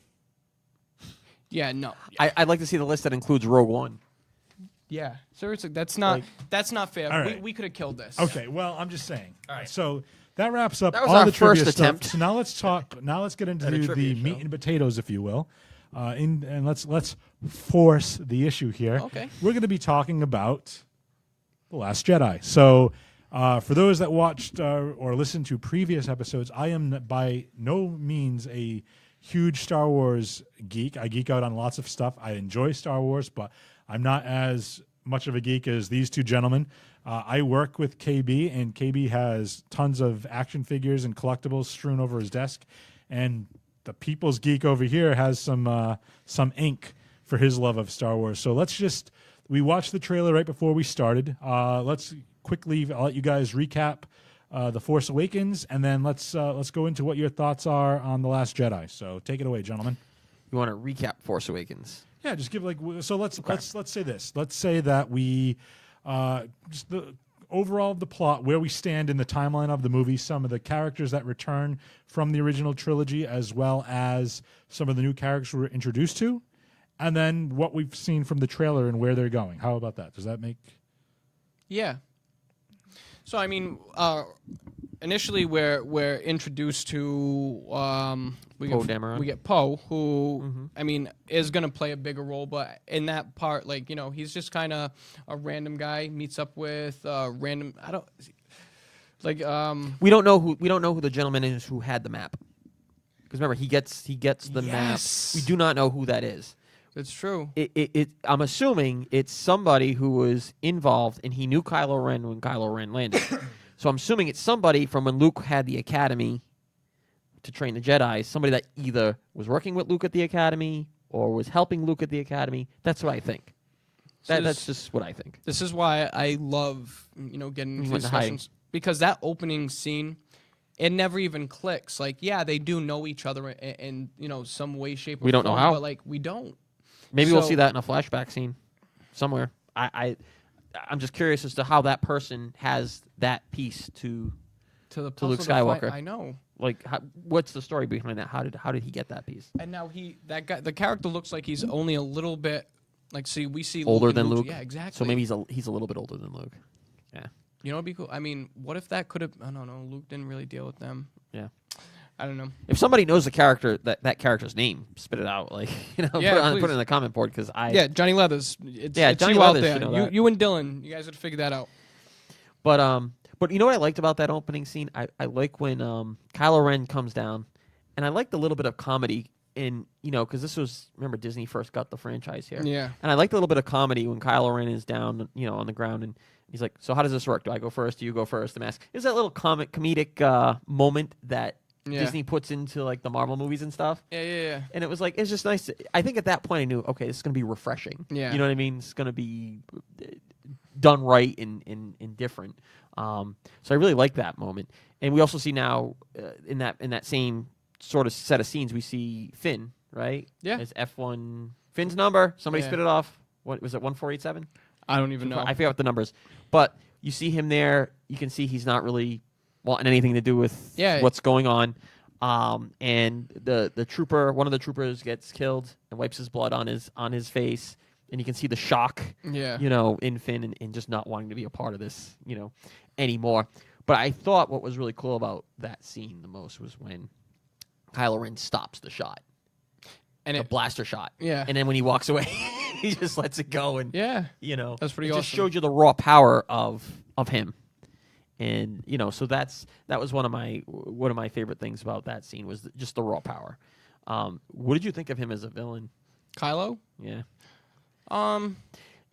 Yeah. No. I'd like to see the list that includes Rogue One. Yeah. Seriously, that's not fair. All right. We could have killed this. Okay, well, I'm just saying. All right. So that wraps up That was all our the trivia first stuff. attempt So now let's talk. Now let's get into At a the trivia meat show. and potatoes, if you will, and let's force the issue here. Okay. We're going to be talking about The Last Jedi. So. For those that watched or listened to previous episodes, I am by no means a huge Star Wars geek. I geek out on lots of stuff. I enjoy Star Wars, but I'm not as much of a geek as these two gentlemen. I work with KB, and KB has tons of action figures and collectibles strewn over his desk. And the people's geek over here has some ink for his love of Star Wars. So we watched the trailer right before we started. Let's quickly, I'll let you guys recap The Force Awakens, and then let's go into what your thoughts are on The Last Jedi. So take it away, gentlemen. You want to recap Force Awakens? Yeah, just give let's say this. Let's say that we just the overall of the plot, where we stand in the timeline of the movie, some of the characters that return from the original trilogy, as well as some of the new characters we're introduced to, and then what we've seen from the trailer and where they're going. How about that? Does that make? Yeah. So I mean, initially we're introduced to Poe Dameron. we get Poe, who I mean is gonna play a bigger role, but in that part, like he's just kind of a random guy, meets up with random. I don't like. We don't know who the gentleman is who had the map. Because remember, he gets the Yes. map. We do not know who that is. It's true. I'm assuming it's somebody who was involved and he knew Kylo Ren when Kylo Ren landed. So I'm assuming it's somebody from when Luke had the academy to train the Jedi, somebody that either was working with Luke at the academy or was helping Luke at the academy. That's what I think. That's just what I think. This is why I love getting into went to hiding. discussions, because that opening scene, it never even clicks. Like, yeah, they do know each other in some way, shape, or We don't know form, how. but like we don't. Maybe we'll So- see that in a flashback scene somewhere. I'm just curious as to how that person has that piece to To the Luke puzzle to find- Skywalker. I know. like. What's the story behind that? How did he get that piece? And now the character looks like he's only a little bit like. See, we see Older Luke and than Luke. Yeah, exactly. So maybe he's a little bit older than Luke. Yeah. it'd be cool. I mean, what if that could have? I don't know. Luke didn't really deal with them. Yeah. I don't know. If somebody knows the character that character's name, spit it out. Like Yeah, put please. it in the comment board because Yeah, Johnny Leathers. It's Johnny you Leathers out there. should know that. You and Dylan. You guys would figure that out. But you know what I liked about that opening scene? I like when Kylo Ren comes down, and I liked a little bit of comedy in because this was, remember, Disney first got the franchise here. Yeah. And I liked a little bit of comedy when Kylo Ren is down on the ground and he's like, so how does this work? Do I go first? Do you go first? The mask. There's that little comedic moment that Yeah. Disney puts into like the Marvel movies and stuff. Yeah. And it was like, it's just nice. I think at that point I knew, okay, this is going to be refreshing. Yeah. You know what I mean? It's going to be done right and different. So I really like that moment. And we also see now in that same sort of set of scenes, we see Finn, right? Yeah. It's F1. Finn's number. Somebody Yeah. spit it off. What was it? 1487? I don't even know. I forget what the number is. But you see him there. You can see he's not really wanting anything to do with what's going on. And the trooper, one of the troopers gets killed and wipes his blood on his face. And you can see the shock, Yeah. in Finn and just not wanting to be a part of this, anymore. But I thought what was really cool about that scene the most was when Kylo Ren stops the shot. And the blaster shot. Yeah. And then when he walks away, he just lets it go. And, you know, that's pretty it awesome. just showed you the raw power of him. And, you know, so that was one of my favorite things about that scene was just the raw power. What did you think of him as a villain? Kylo? Yeah.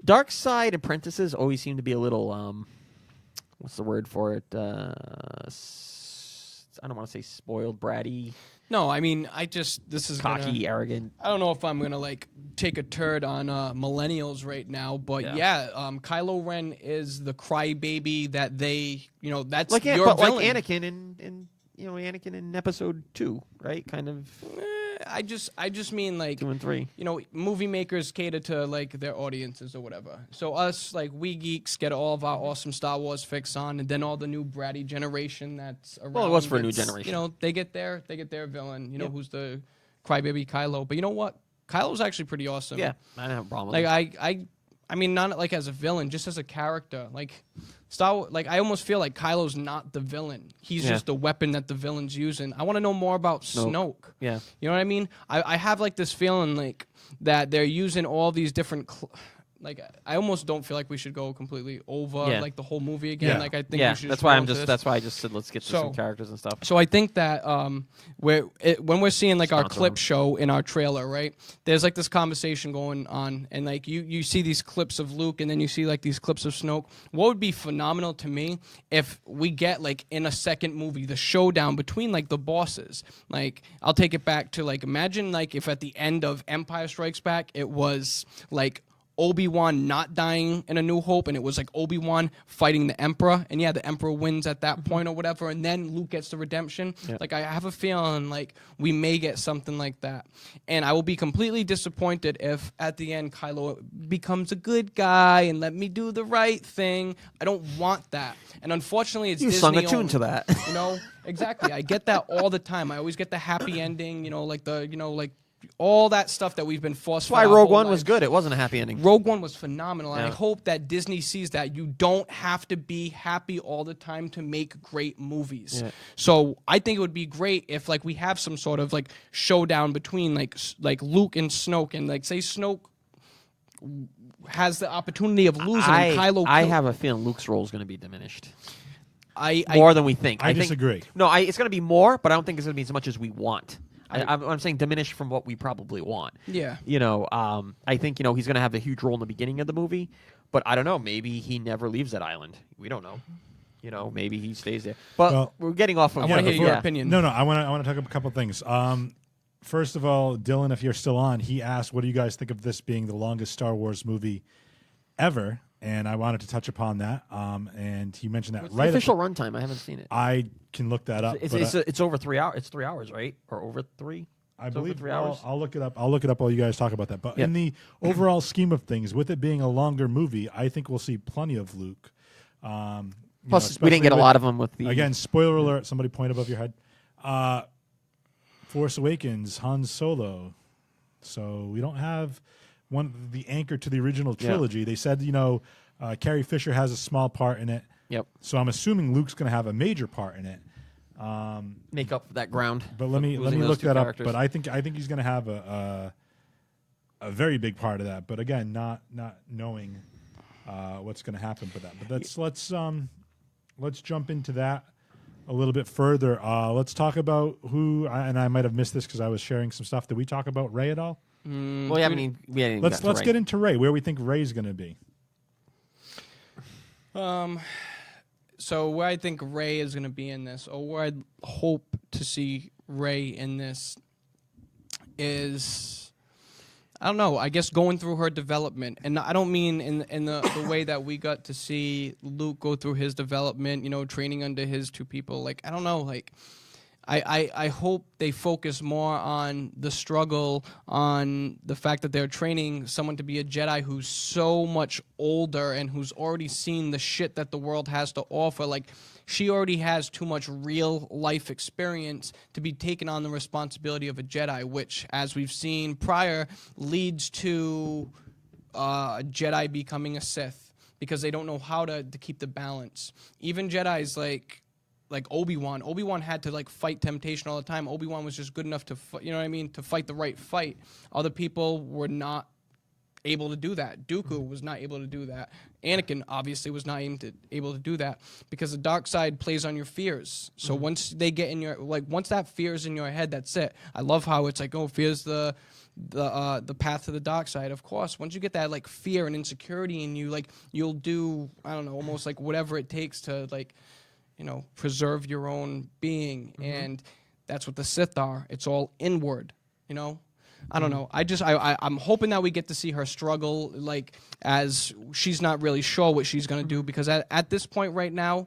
Dark Side apprentices always seem to be a little, what's the word for it? I don't want to say spoiled, bratty. No, I mean, this is cocky, arrogant. I don't know if I'm gonna like take a turd on millennials right now, but Kylo Ren is the crybaby that they, you know, that's like your but villain. like Anakin in Anakin in Episode 2, right? Kind of. I just mean like 2 and 3. You know, movie makers cater to like their audiences or whatever. So us, like we geeks, get all of our awesome Star Wars fix on, and then all the new bratty generation that's around. Well, it was for a new generation. You know, they get their villain. You know, who's the crybaby Kylo. But you know what? Kylo's actually pretty awesome. Yeah, I don't have a problem with like I mean, not like as a villain, just as a character. Like I almost feel like Kylo's not the villain. He's just the weapon that the villain's using. I want to know more about Snoke. Yeah. You know what I mean? I have like this feeling like that they're using all these different like I almost don't feel like we should go completely over like the whole movie again. Yeah. Like I think we should that's just why go into this. that's why I just said let's get to some characters and stuff. So I think that when we're seeing like our clip show in our trailer, right? There's like this conversation going on, and like you see these clips of Luke, and then you see like these clips of Snoke. What would be phenomenal to me if we get like in a second movie the showdown between like the bosses. Like I'll take it back to like imagine like if at the end of Empire Strikes Back it was like Obi-Wan not dying in A New Hope, and it was like Obi-Wan fighting the Emperor, and the Emperor wins at that point or whatever, and then Luke gets the redemption. Like I have a feeling like we may get something like that, and I will be completely disappointed if at the end Kylo becomes a good guy and let me do the right thing. I don't want that, and unfortunately it's You Disney sung a tune owned. to that. You know, exactly. I get that all the time. I always get the happy ending. You know, like like all that stuff that we've been forced. That's why Rogue One was good. It wasn't a happy ending. Rogue One was phenomenal, and I Yeah. hope that Disney sees that you don't have to be happy all the time to make great movies. Yeah. So I think it would be great if like we have some sort of like showdown between like Luke and Snoke, and like say Snoke has the opportunity of losing, and Kylo. I have a feeling Luke's role is going to be diminished. I More than we think. I think, disagree. No, it's going to be more, but I don't think it's going to be as much as we want. I'm saying diminished from what we probably want. Yeah. You know, I think, you know, he's going to have a huge role in the beginning of the movie, but I don't know. Maybe he never leaves that island. We don't know. You know, maybe he stays there. But Well, we're getting off of I want to hear your yeah. opinion. No, I want to talk about a couple of things. First of all, Dylan, if you're still on, he asked, "What do you guys think of this being the longest Star Wars movie ever?" And I wanted to touch upon that. And he mentioned that What's right. the official runtime? I haven't seen it. I can look that up. It's over 3 hours. It's 3 hours, right? Or over 3? I It's over believe 3 hours. I'll look it up. I'll look it up while you guys talk about that. But Yeah. in the overall scheme of things, with it being a longer movie, I think we'll see plenty of Luke. Plus, we didn't get a lot of them with the Again, spoiler alert. Somebody point above your head. Force Awakens, Han Solo. So we don't have the anchor to the original trilogy. They said, Carrie Fisher has a small part in it. Yep. So I'm assuming Luke's going to have a major part in it. Make up that ground. But let me losing those look two that characters. up. But I think he's going to have a very big part of that. But again, not knowing what's going to happen with that. But let's jump into that a little bit further. Let's talk about and I might have missed this because I was sharing some stuff. Did we talk about Rey at all? Well, yeah, I mean, we hadn't Let's got to get into Rey. Where we think Rey's going to be. So where I think Rey is going to be in this, or where I'd hope to see Rey in this, is, I don't know, I guess going through her development. And I don't mean in the way that we got to see Luke go through his development, training under his two people. Like, I don't know, like, I hope they focus more on the struggle, on the fact that they're training someone to be a Jedi who's so much older and who's already seen the shit that the world has to offer. Like, she already has too much real life experience to be taking on the responsibility of a Jedi, which, as we've seen prior, leads to a Jedi becoming a Sith because they don't know how to keep the balance. Even Jedis, like, like Obi-Wan. Obi-Wan had to like fight temptation all the time. Obi-Wan was just good enough to, you know what I mean, to fight the right fight. Other people were not able to do that. Dooku was not able to do that. Anakin obviously was not able to do that because the dark side plays on your fears. So once they get in your once that fear is in your head, that's it. I love how it's like, oh, fear's the path to the dark side. Of course, once you get that like fear and insecurity in you, like you'll do, I don't know, almost like whatever it takes to like, you know, preserve your own being. And that's what the Sith are. It's all inward, you know. I don't know. I'm hoping that we get to see her struggle, like, as she's not really sure what she's going to do, because at this point right now,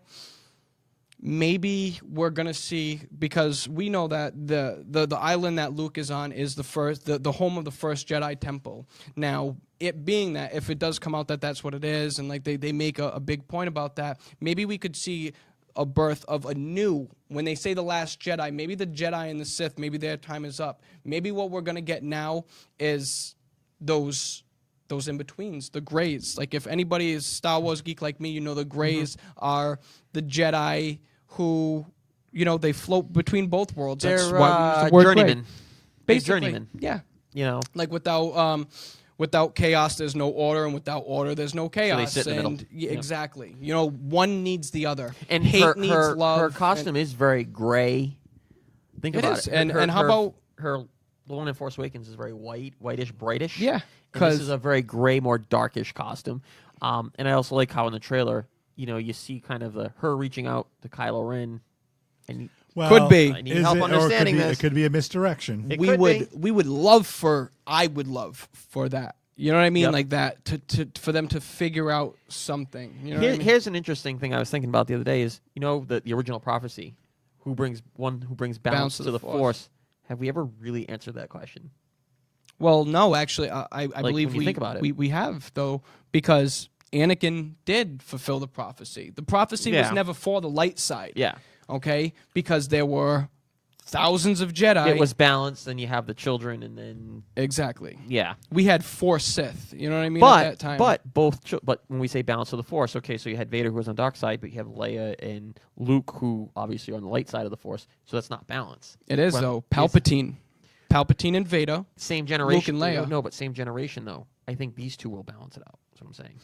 maybe we're going to see, because we know that the island that Luke is on is the home of the first Jedi temple. Now, it being that, if it does come out that that's what it is, and like they make a big point about that, maybe we could see a birth of a new, when they say the Last Jedi, maybe the Jedi and the Sith, maybe their time is up. Maybe what we're going to get now is those in-betweens, the Greys. Like, if anybody is Star Wars geek like me, you know the Greys are the Jedi who, you know, they float between both worlds. They're That's why we use the word journeymen. Grey. Basically, journeymen. yeah. You know, Like, without chaos, there's no order, and without order, there's no chaos. sit in the and middle. yeah, Yep. exactly. You know, one needs the other. and hate needs love. her costume is very gray. Think It about is. it. And how about her? The one in Force Awakens is very whitish, brightish. Yeah, And this 'cause- is a very gray, more darkish costume. And I also like how in the trailer, you know, you see kind of her reaching out to Kylo Ren, and Well, Could be. I need is help it, understanding or this. it could be a misdirection. It we could would be. we would love for that. You know what I mean? Yep. Like that to for them to figure out something. You know what I mean? Here's an interesting thing I was thinking about the other day is, you know, the original prophecy, who brings balance to the force. Have we ever really answered that question? Well, no, actually, I believe when you think about it. we have, though, because Anakin did fulfill the prophecy. The prophecy was Yeah. never for the light side. Yeah. Okay? Because there were thousands of Jedi. It was balanced, then you have the children, and then exactly. yeah. We had 4 Sith. You know what I mean? At that time. But when we say balance of the Force, okay, so you had Vader who was on the dark side, but you have Leia and Luke who obviously are on the light side of the Force, so that's not balance. it is, Well, though. Palpatine and Vader. Same generation. Luke and Leia. No, but same generation though. I think these two will balance it out. That's what I'm saying.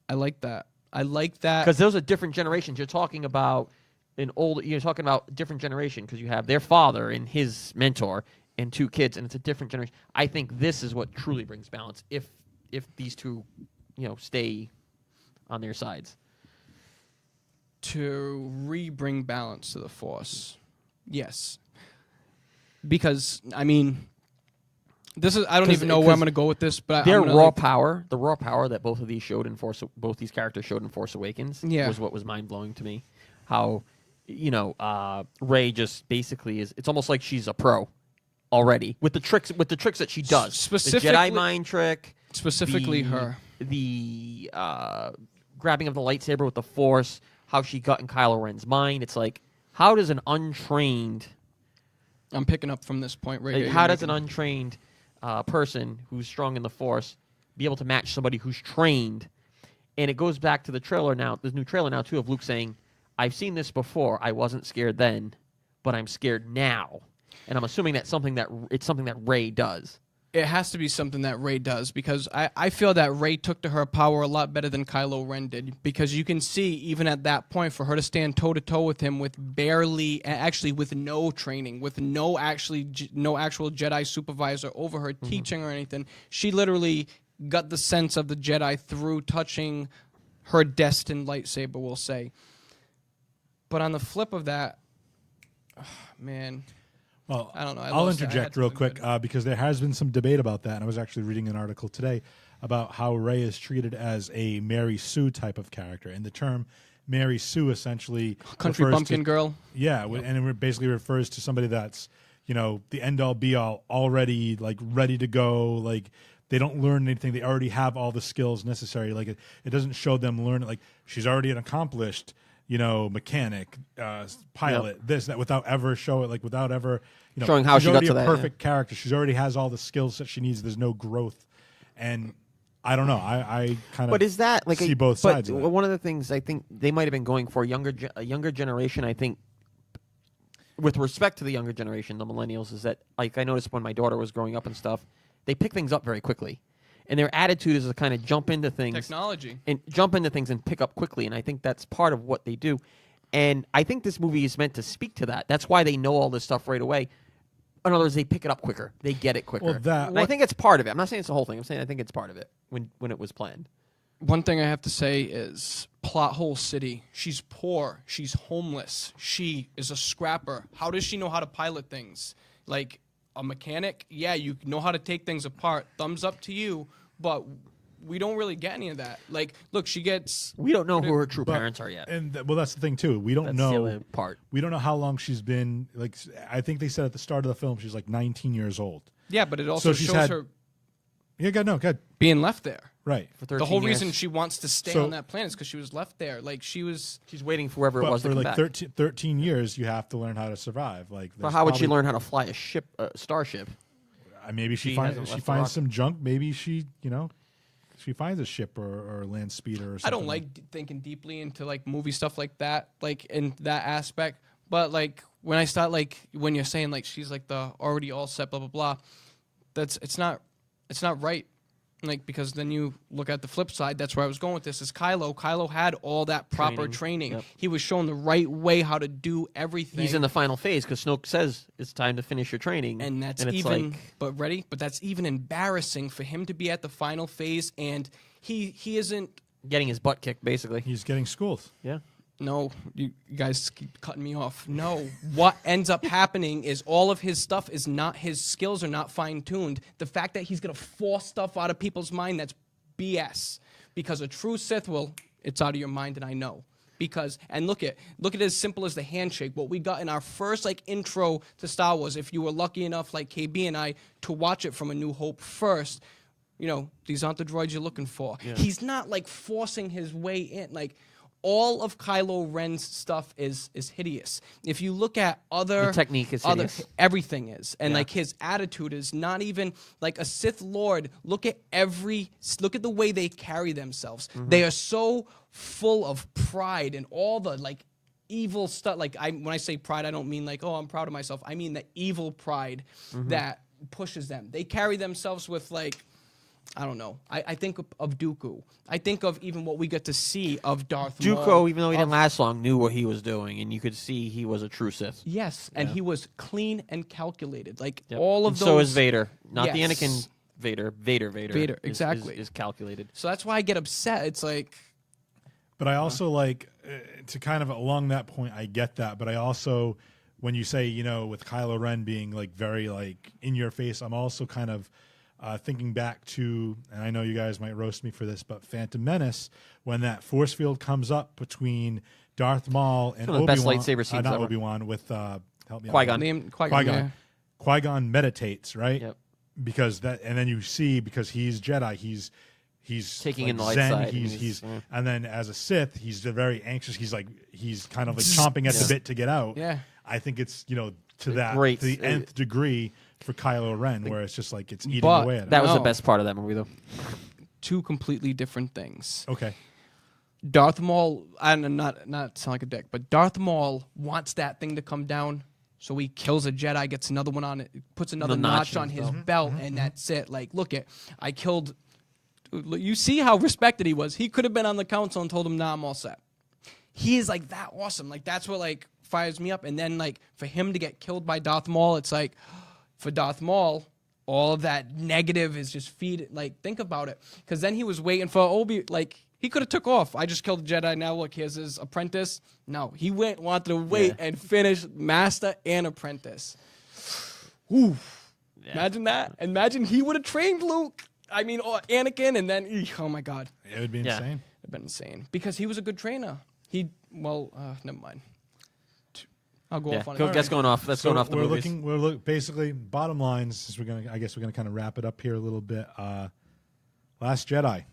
I like that. Because those are different generations. You're talking about you're talking about different generation because you have their father and his mentor and 2 kids, and it's a different generation. I think this is what truly brings balance if these two, you know, stay on their sides. To bring balance to the Force. Yes. Because, I mean, this is, I don't even know where I'm going to go with this, but Their I'm gonna, raw like, power, the raw power that both these characters showed in Force Awakens Yeah. was what was mind-blowing to me. How, you know, Rey just basically it's almost like she's a pro already with the tricks that she does. Specifically- the Jedi mind trick, specifically her. the grabbing of the lightsaber with the Force, how she got in Kylo Ren's mind. It's like, how does an untrained I'm picking up from this point right here. how does an untrained person who's strong in the Force be able to match somebody who's trained? And it goes back to the trailer now. There's a new trailer now too of Luke saying, "I've seen this before. I wasn't scared then, but I'm scared now." And I'm assuming that's something that Rey does. It has to be something that Rey does, because I feel that Rey took to her power a lot better than Kylo Ren did, because you can see even at that point for her to stand toe-to-toe with him with with no training, with no actual Jedi supervisor over her teaching or anything. She literally got the sense of the Jedi through touching her destined lightsaber, we'll say. But on the flip of that, man... Well, I don't know. I'll interject real quick because there has been some debate about that, and I was actually reading an article today about how Rey is treated as a Mary Sue type of character, and the term Mary Sue essentially Country refers bumpkin to, girl. Yeah, and it basically refers to somebody that's, you know, the end all be all, already like ready to go, like. They don't learn anything. They already have all the skills necessary. Like it doesn't show them learning. Like she's already an accomplished, you know, mechanic, pilot, this, that, without ever showing, like without ever, you know, Showing how she's she got already to a that, perfect character. She's already has all the skills that she needs. There's no growth, and I don't know. I kind of. But is that like see both sides of that. One of the things I think they might have been going for a younger generation. I think, with respect to the younger generation, the millennials, is that like I noticed when my daughter was growing up and stuff, they pick things up very quickly, and their attitude is to kind of jump into things, Technology, and pick up quickly. And I think that's part of what they do. And I think this movie is meant to speak to that. That's why they know all this stuff right away. In other words, they pick it up quicker. They get it quicker. And I think it's part of it. I'm not saying it's the whole thing. I'm saying I think it's part of it when it was planned. One thing I have to say is plot hole city. She's poor. She's homeless. She is a scrapper. How does she know how to pilot things? Like a mechanic? Yeah, you know how to take things apart. Thumbs up to you. But we don't really get any of that. Like, look, she gets... We don't know who her true parents are yet. And well, that's the thing too. We don't know the other part. We don't know how long she's been. Like, I think they said at the start of the film she's like 19 years old. Yeah, but it also shows her Yeah, good. being left there. Right. For 13 The whole years. reason she wants to stay on that planet is because she was left there. Like, she's waiting for whoever it But was to for come like back. 13 years, you have to learn how to survive. Like, But how would she learn how to fly a ship, starship? Maybe she hasn't finds left the rocket. some junk. Maybe she finds a ship or land speeder or something. I don't like thinking deeply into like movie stuff like that, like in that aspect. But like when I start like when you're saying like she's like the already all set, blah blah blah, it's not right. Like because then you look at the flip side. That's where I was going with this. Is Kylo? Kylo had all that proper training. Yep. He was shown the right way how to do everything. He's in the final phase because Snoke says it's time to finish your training, and that's it's even like, but that's even embarrassing for him to be at the final phase and he isn't. getting his butt kicked, basically. He's getting schooled. Yeah. No, you guys keep cutting me off. No, what ends up happening is all of his stuff is not, his skills are not fine-tuned. The fact that he's going to force stuff out of people's mind, that's BS. Because a true Sith it's out of your mind, and I know. Because, and look at it as simple as the handshake. What we got in our first like intro to Star Wars, if you were lucky enough, like KB and I, to watch it from A New Hope first, these aren't the droids you're looking for. Yeah. He's not like forcing his way in, like. All of Kylo Ren's stuff is hideous. If you look at the technique is hideous. Everything is, and like his attitude is not even like a Sith Lord. Look at the way they carry themselves. Mm-hmm. They are so full of pride and all the like evil stuff. Like when I say pride, I don't mean like I'm proud of myself. I mean the evil pride that pushes them. They carry themselves with like. I don't know. I think of Dooku. I think of even what we get to see of Darth Maul. Dooku, even though he didn't last long, knew what he was doing, and you could see he was a true Sith. Yes, and he was clean and calculated. Like all of and those. So is Vader, not the Yes. Anakin Vader. Vader, exactly. is calculated. So that's why I get upset. It's like. But I also like to kind of along that point. I get that, but I also, when you say with Kylo Ren being like very like in your face, I'm also kind of. Thinking back to, and I know you guys might roast me for this, but Phantom Menace, when that force field comes up between Darth Maul and One of the Obi-Wan, best lightsaber scenes not ever. Obi-Wan, with help me Qui-Gon. out. Qui-Gon. Qui-Gon meditates, right? Yep. Because and then you see because he's Jedi, he's taking like in the light Zen, side. and then as a Sith, he's very anxious. He's kind of like chomping at the bit to get out. Yeah. I think it's to the nth degree for Kylo Ren, where it's just like it's eating away at him. That was the best part of that movie, though. Two completely different things. Okay. Darth Maul, and not sound like a dick, but Darth Maul wants that thing to come down, so he kills a Jedi, gets another one on it, puts another notch on his belt, and that's it. Like, look I killed. You see how respected he was. He could have been on the council and told him, "Nah, I'm all set." He is like that awesome. Like that's what like fires me up. And then like for him to get killed by Darth Maul, it's like for Darth Maul, all of that negative is just feed. Like think about it, because then he was waiting for Obi. Like he could have took off. I just killed a Jedi. Now look, here's his apprentice. No, he wanted to wait and finish master and apprentice. Ooh, imagine that. Imagine he would have trained Luke. I mean, Anakin, and then oh my God, it would be insane. It'd have been insane because he was a good trainer. Never mind. I'll go off on it. That's going off. That's going off the movies. We're basically bottom lines. Is I guess we're gonna kind of wrap it up here a little bit. Last Jedi.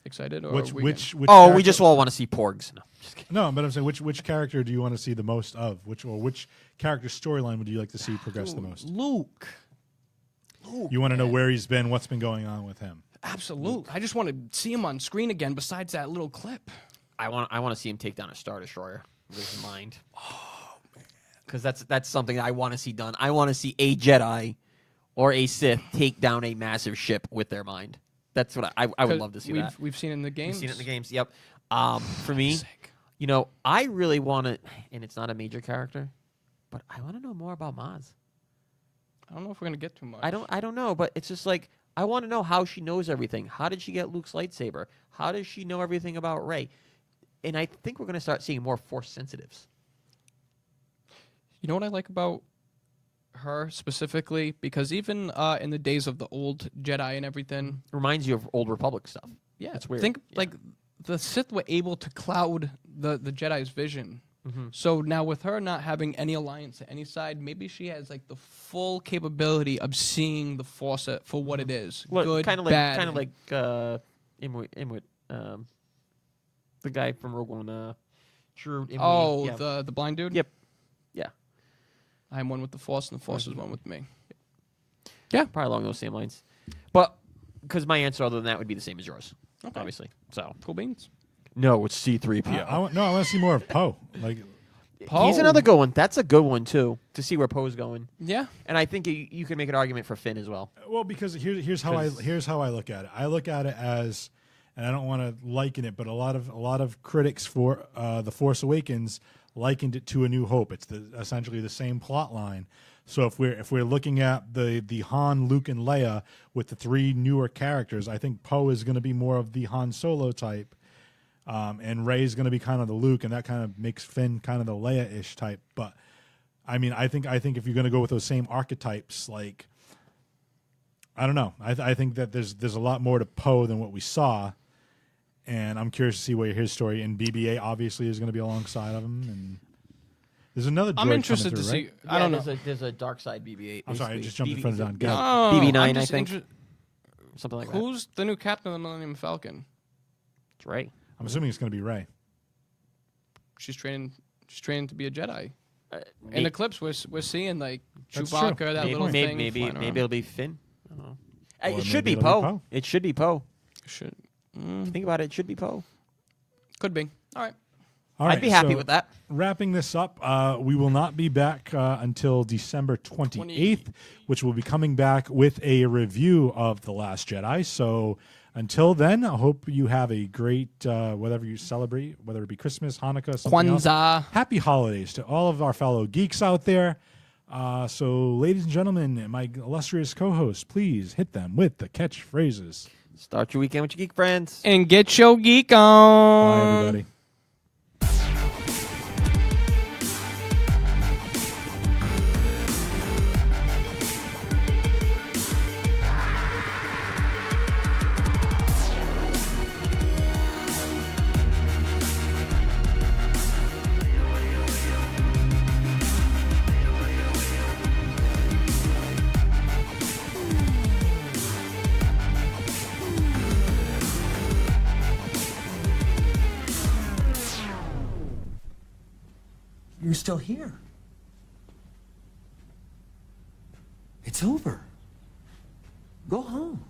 Excited or which we character? just all want to see porgs. No, just kidding. No, but I'm saying which character do you want to see the most of? Which character storyline would you like to see progress the most? Luke. You want to know where he's been, what's been going on with him. Absolutely. I just want to see him on screen again. Besides that little clip. I want to see him take down a Star Destroyer with his mind. Oh man, because that's something that I want to see done. I want to see a Jedi or a Sith take down a massive ship with their mind. That's what I would love to see. We've seen it in the games. We've seen it in the games. Yep. For me, Sick. I really want to, and it's not a major character, but I want to know more about Maz. I don't know if we're gonna get too much. I don't know, but it's just like I want to know how she knows everything. How did she get Luke's lightsaber? How does she know everything about Rey? And I think we're going to start seeing more Force sensitives. You know what I like about her specifically? Because even in the days of the old Jedi and everything, Reminds you of Old Republic stuff. yeah, It's weird. Think Yeah. like the Sith were able to cloud the Jedi's vision. Mm-hmm. So now with her not having any alliance to any side, maybe she has like the full capability of seeing the Force for what it is. Good, kind of bad. like Imwit, the guy from Rogue One. True. Oh, yeah. the blind dude? Yep. Yeah. I'm one with the Force, and the Force is one with me. Yeah, probably along those same lines. But because my answer other than that would be the same as yours, Okay. obviously. So Cool beans. no, it's C-3PO. I want to see more of Poe. Like, Poe. He's another good one. That's a good one too, to see where Poe's going. Yeah. And I think you can make an argument for Finn as well. well, because here's how I look at it. I look at it as, and I don't want to liken it, but a lot of critics for the Force Awakens likened it to A New Hope. It's essentially the same plot line. So if we're looking at the Han, Luke, and Leia with the three newer characters, I think Poe is going to be more of the Han Solo type, and Rey is going to be kind of the Luke, and that kind of makes Finn kind of the Leia-ish type. But I mean, I think if you're going to go with those same archetypes, like, I don't know, I think that there's a lot more to Poe than what we saw, and I'm curious to see where his story, and BB-8 obviously is going to be alongside of him, and there's another droid I'm interested coming to through, see. right? I don't know. There's a dark side BB-8. I'm sorry, I basically. just jumped in front of Don. yeah, Oh, BB-9, I'm I just think. Something like that. Who's the new captain of the Millennium Falcon? It's Rey. I'm assuming it's going to be Rey. She's training to be a Jedi. In May- the clips, we're seeing like That's Chewbacca, true. that maybe, little thing. maybe flying around. it'll be Finn. I don't know. Or It should maybe be it'll be Poe. Poe. It should be Poe. Should Think about it. It should be Poe. could be. All right. All I'd right, be happy so with that. Wrapping this up, we will not be back until December 28th, which will be coming back with a review of The Last Jedi. So until then, I hope you have a great, whatever you celebrate, whether it be Christmas, Hanukkah, something else. Kwanzaa. Happy holidays to all of our fellow geeks out there. So, ladies and gentlemen, my illustrious co-hosts, please hit them with the catchphrases. Start your weekend with your geek friends. And get your geek Bye, on. everybody. You're still here. It's over. Go home.